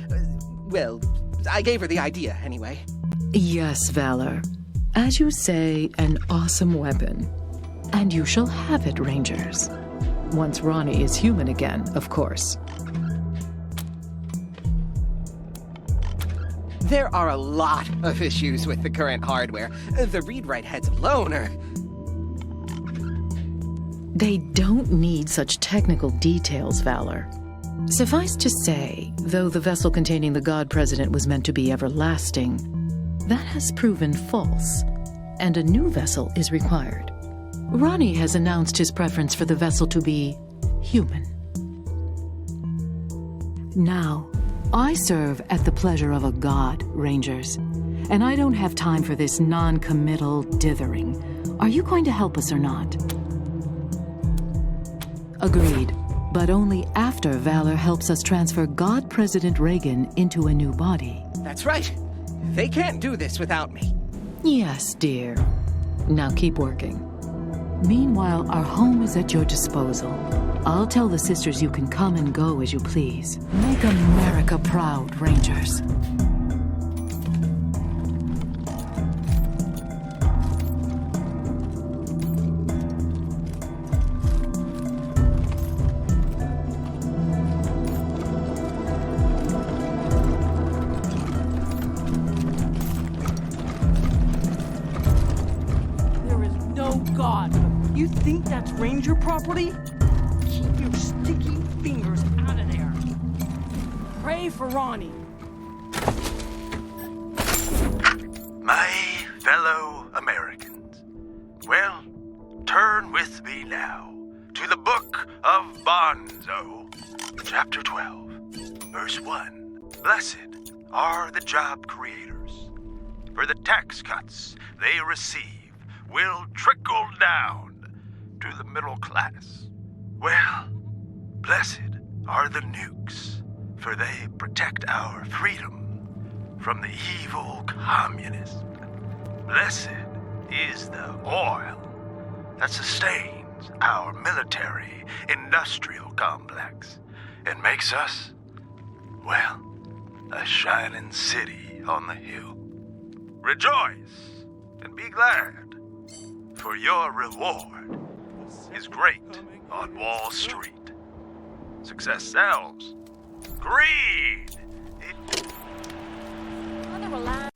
Well, I gave her the idea, anyway. Yes, Valor. As you say, an awesome weapon. And you shall have it, Rangers. Once Ronnie is human again, of course. There are a lot of issues with the current hardware. The read-write heads alone are... They don't need such technical details, Valor. Suffice to say, though the vessel containing the God President was meant to be everlasting, that has proven false, and a new vessel is required. Ronnie has announced his preference for the vessel to be human. Now, I serve at the pleasure of a god, Rangers, and I don't have time for this non-committal dithering. Are you going to help us or not? Agreed, but only after Valor helps us transfer God President Reagan into a new body. That's right. They can't do this without me. Yes, dear. Now keep working. Meanwhile, our home is at your disposal. I'll tell the sisters you can come and go as you please. Make America proud, Rangers. There is no God. You think that's Ranger property? Keep your sticky fingers out of there. Pray for Ronnie. My fellow Americans, well, turn with me now to the Book of Bonzo, chapter 12, verse 1. Blessed are the job creators, for the tax cuts they receive will trickle down to the middle class. Well, blessed are the nukes, for they protect our freedom from the evil communists. Blessed is the oil that sustains our military-industrial complex and makes us, well, a shining city on the hill. Rejoice and be glad, for your reward is great on Wall Street. Success sells. Greed! Mother Reliance.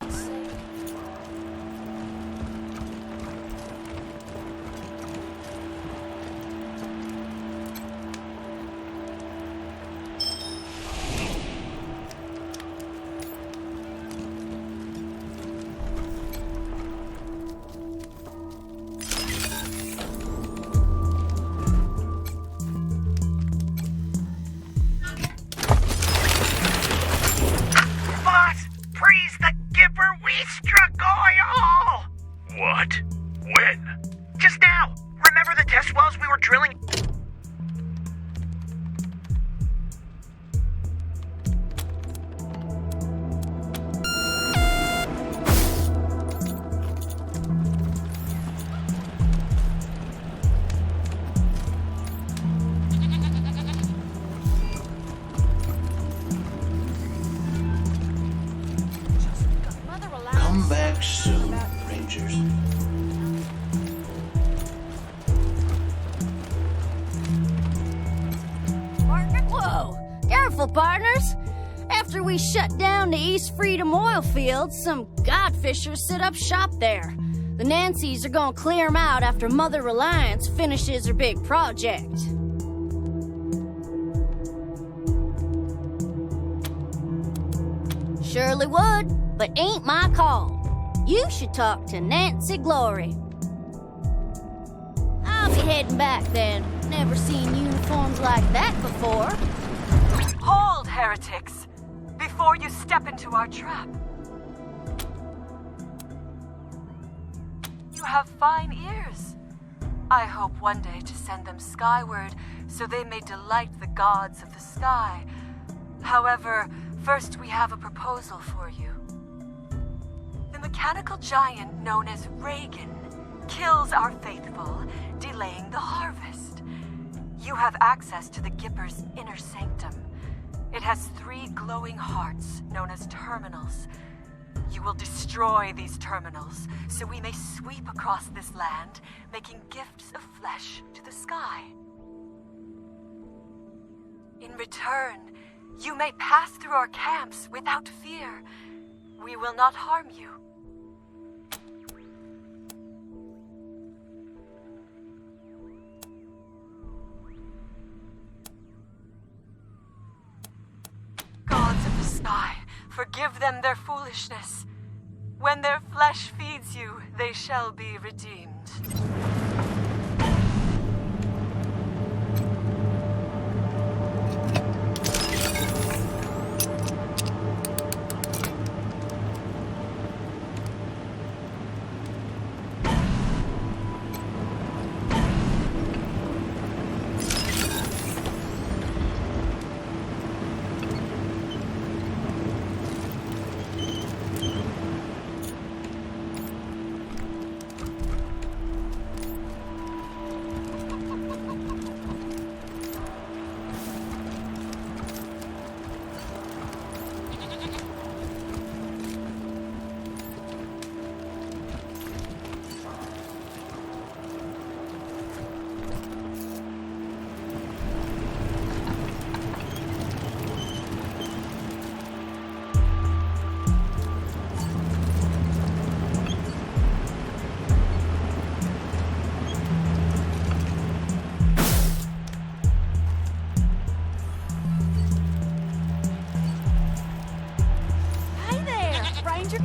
What? When? Just now! Remember the test wells we were drilling? Come back soon, Rangers. Whoa! Careful, partners! After we shut down the East Freedom oil fields, some godfishers set up shop there. The Nancys are gonna clear them out after Mother Reliance finishes her big project. Surely would, but ain't my call. You should talk to Nancy Glory. I'll be heading back then. Never seen uniforms like that before. Hold, heretics, before you step into our trap. You have fine ears. I hope one day to send them skyward so they may delight the gods of the sky. However, first we have a proposal for you. The mechanical giant known as Reagan kills our faithful, delaying the harvest. You have access to the Gipper's inner sanctum. It has 3 glowing hearts known as terminals. You will destroy these terminals so we may sweep across this land, making gifts of flesh to the sky. In return, you may pass through our camps without fear. We will not harm you. Gods of the sky, forgive them their foolishness. When their flesh feeds you, they shall be redeemed.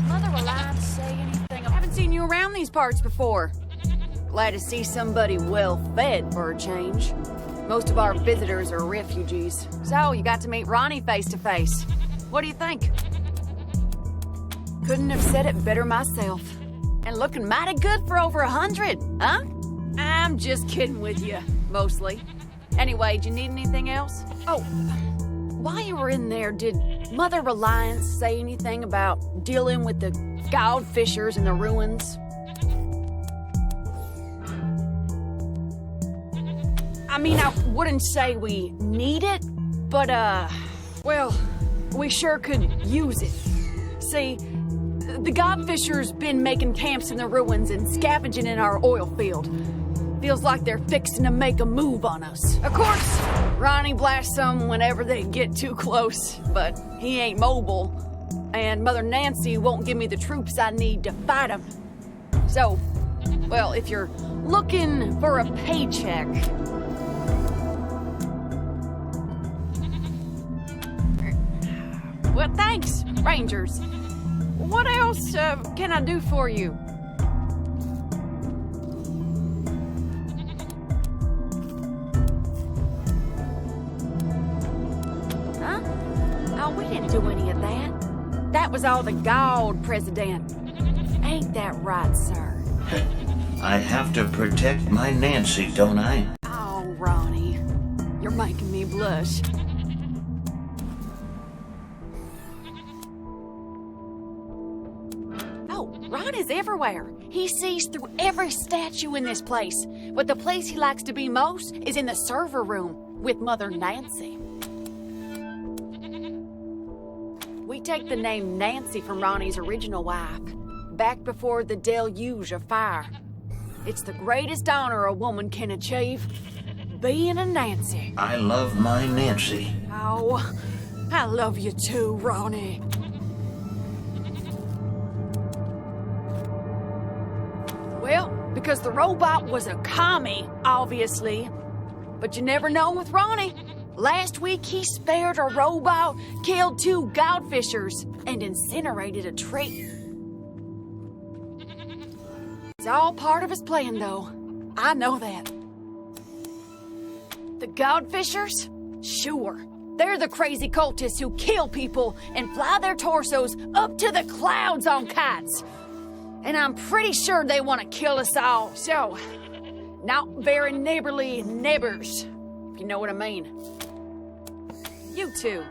Mother Reliance say anything? I haven't seen you around these parts before. Glad to see somebody well-fed for a change. Most of our visitors are refugees. So, you got to meet Ronnie face to face. What do you think? Couldn't have said it better myself. And looking mighty good for over 100, huh? I'm just kidding with you, mostly. Anyway, do you need anything else? Oh, while you were in there, did Mother Reliance say anything about dealing with the godfishers in the ruins? I mean, I wouldn't say we need it, but, well, we sure could use it. See, the godfishers been making camps in the ruins and scavenging in our oil field. Feels like they're fixing to make a move on us. Of course, Ronnie blasts them whenever they get too close, but he ain't mobile, and Mother Nancy won't give me the troops I need to fight them. So, well, if you're looking for a paycheck... Well, thanks, Rangers. What else can I do for you? Huh? Oh, we didn't do any of that. That was all the God President. Ain't that right, sir? I have to protect my Nancy, don't I? Oh, Ronnie. You're making me blush. Ron is everywhere. He sees through every statue in this place. But the place he likes to be most is in the server room with Mother Nancy. We take the name Nancy from Ronnie's original wife, back before the deluge of fire. It's the greatest honor a woman can achieve, being a Nancy. I love my Nancy. Oh, I love you too, Ronnie. Well, because the robot was a commie, obviously. But you never know with Ronnie. Last week he spared a robot, killed 2 godfishers, and incinerated a tree. It's all part of his plan, though. I know that. The godfishers? Sure. They're the crazy cultists who kill people and fly their torsos up to the clouds on kites. And I'm pretty sure they want to kill us all, so... not very neighborly neighbors, if you know what I mean. You too.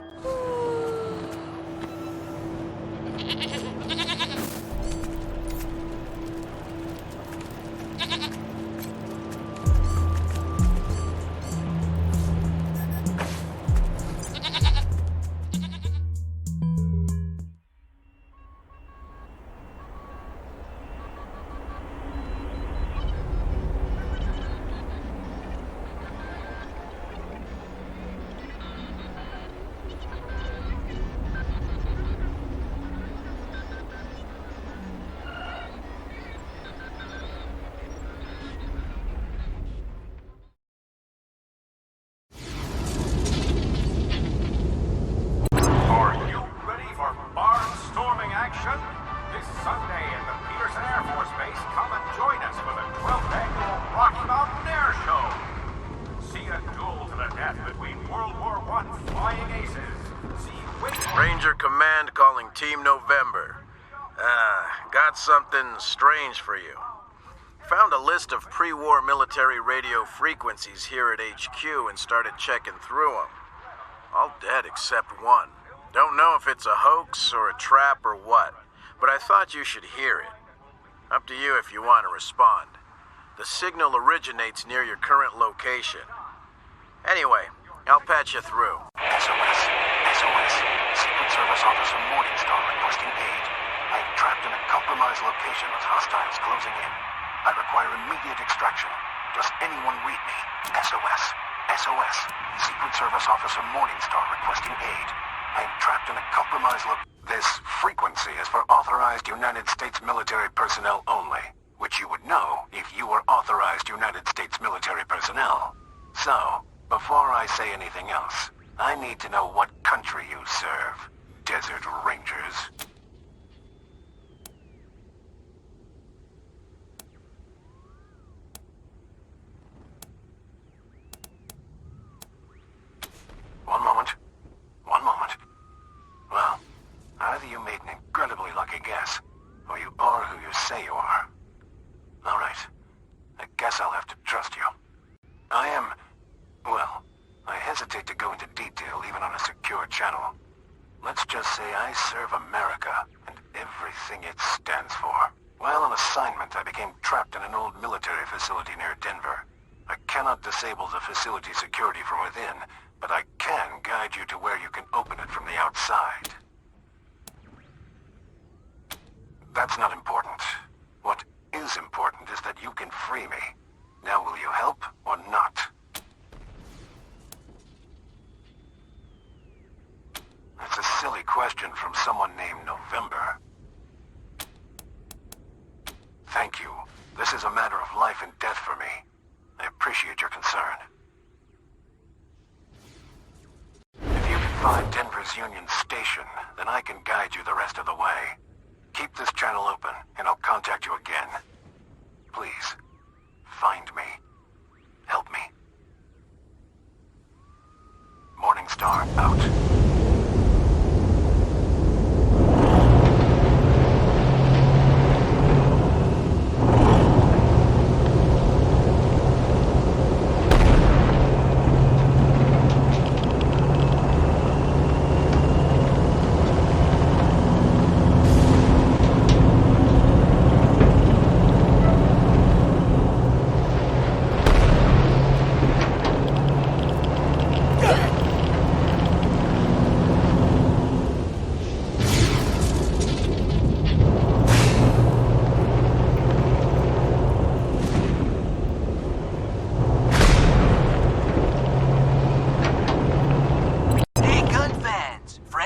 Ranger Command calling Team November. Got something strange for you. Found a list of pre-war military radio frequencies here at HQ and started checking through them. All dead except one. Don't know if it's a hoax or a trap or what, but I thought you should hear it. Up to you if you want to respond. The signal originates near your current location. Anyway, I'll patch you through. SOS. Secret Service Officer Morningstar requesting aid. I am trapped in a compromised location with hostiles closing in. I require immediate extraction. Does anyone read me? SOS. Secret Service Officer Morningstar requesting aid. I am trapped in a compromised This frequency is for authorized United States military personnel only, which you would know if you were authorized United States military personnel. So, before I say anything else, I need to know what country you serve, Desert Rangers. One moment. Well, either you made an incredibly lucky guess, or you are who you say you are. All right. I guess I'll have to trust you. I hesitate to go into detail even on a secure channel. Let's just say I serve America and everything it stands for. While on assignment, I became trapped in an old military facility near Denver. I cannot disable the facility security from within, but I can guide you to where you can open it from the outside. That's not important. What is important is that you can free me. Now will you help or not? That's a silly question from someone named November. Thank you. This is a matter of life and death for me. I appreciate your concern. If you can find Denver's Union Station, then I can guide you the rest of the way. Keep this channel open, and I'll contact you again. Please, find me. Help me. Morningstar out.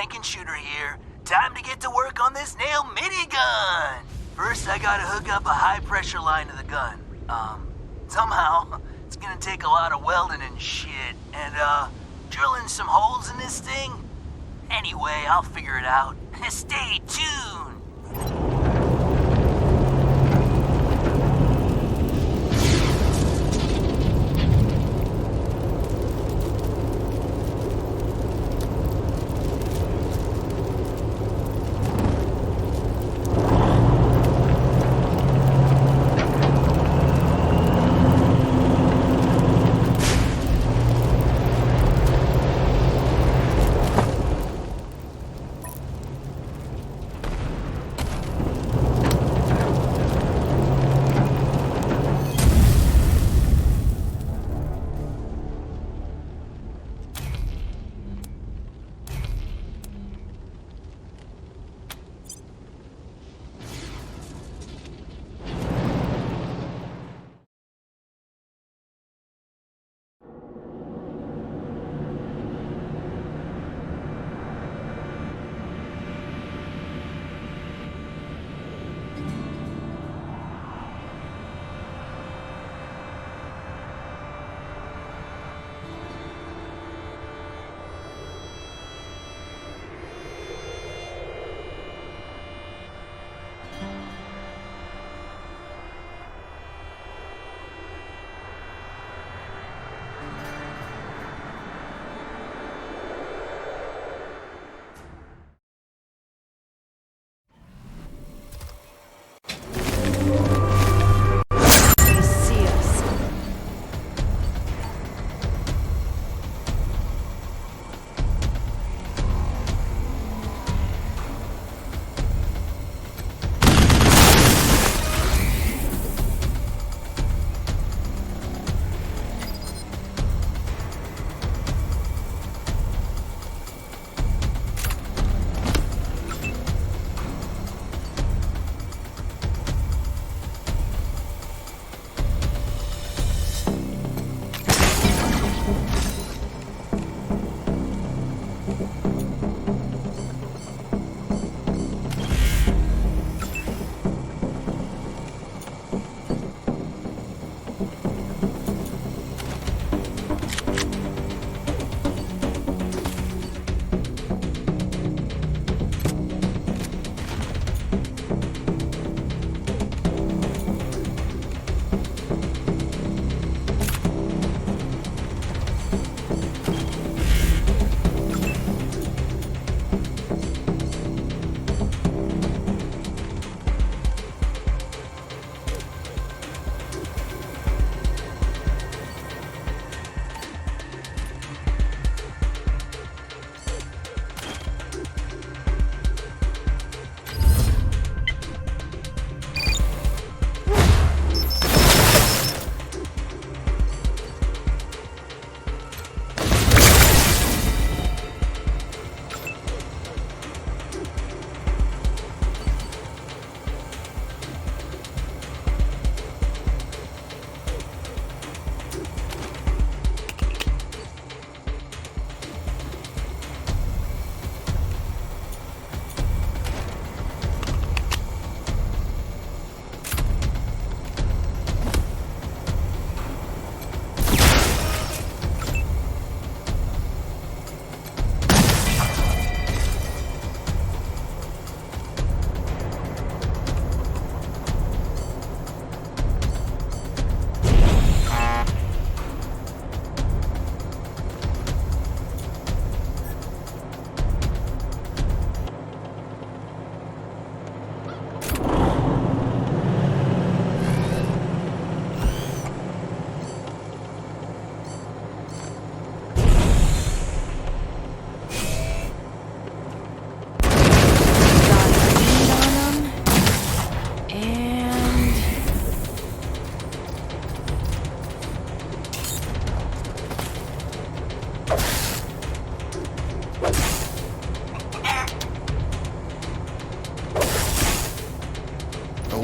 Rankin Shooter here. Time to get to work on this nail minigun! First, I gotta hook up a high-pressure line to the gun. Somehow, it's gonna take a lot of welding and shit, and, drilling some holes in this thing? Anyway, I'll figure it out. Stay tuned!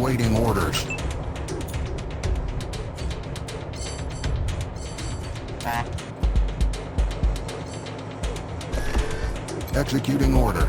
awaiting orders. Executing order.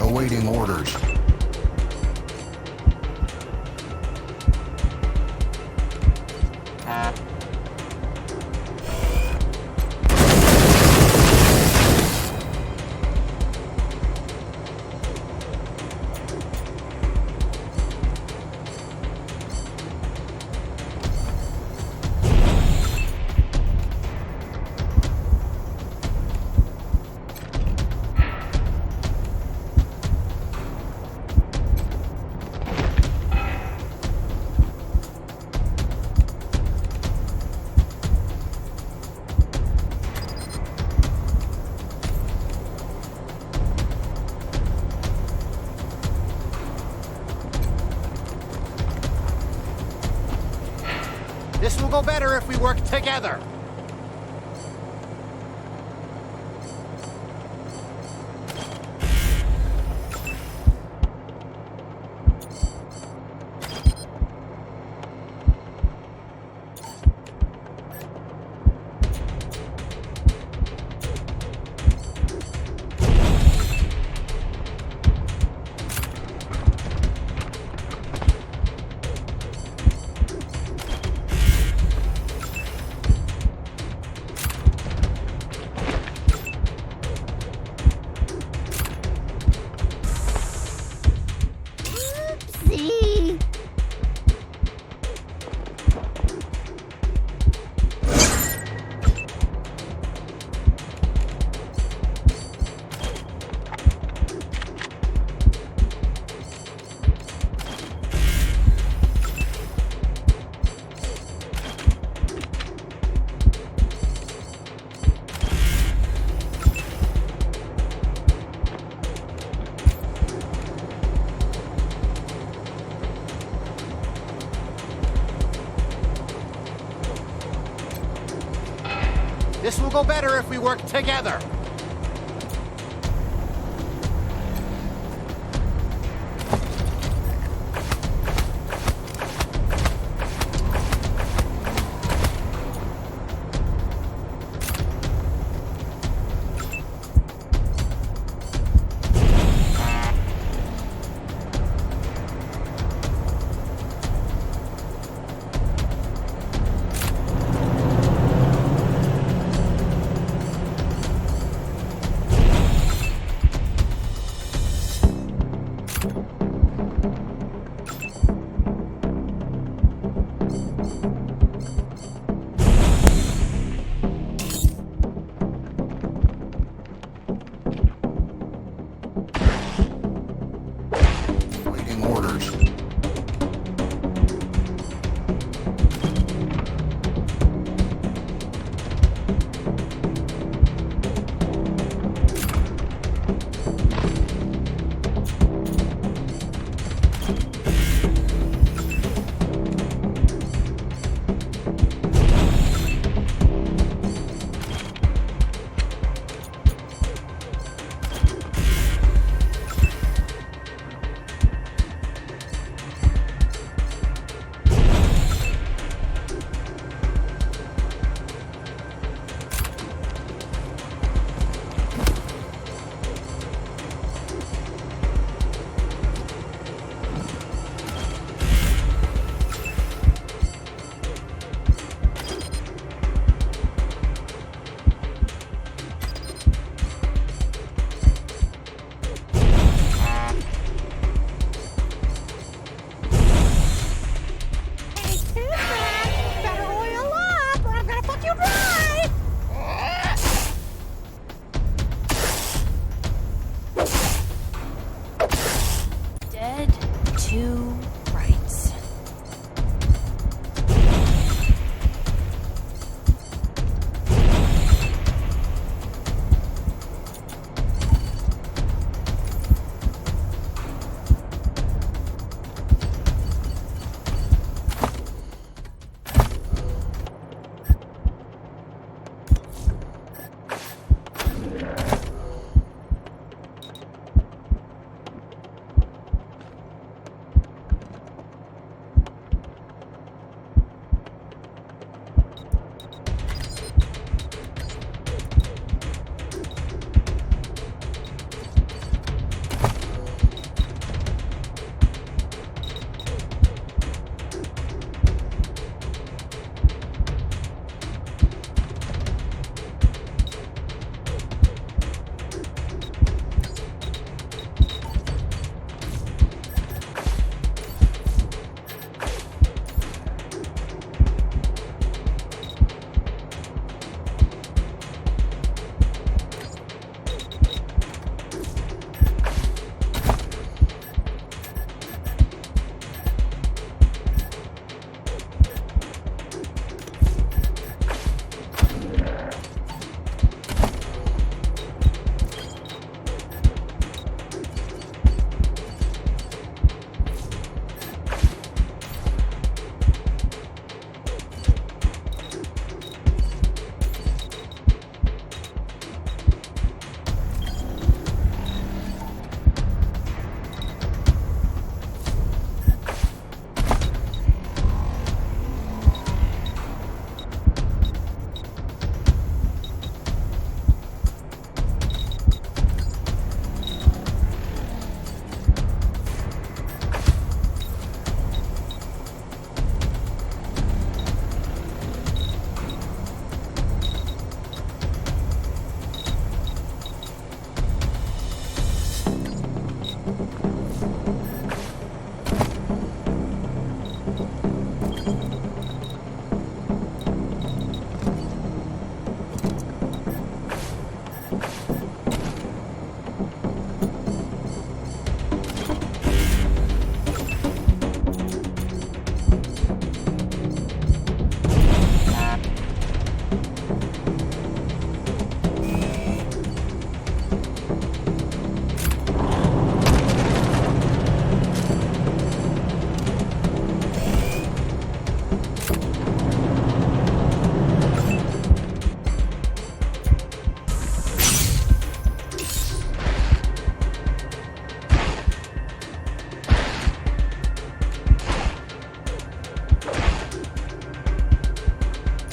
Awaiting orders. This will go better if we work together. This will go better if we work together.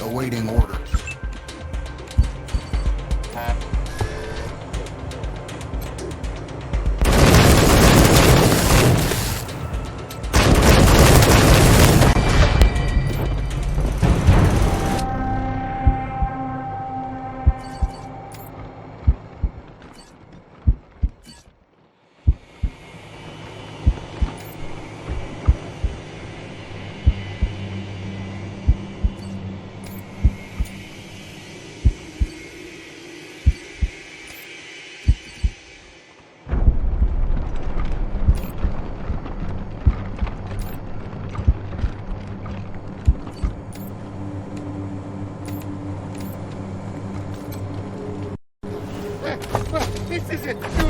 Awaiting orders. This is it!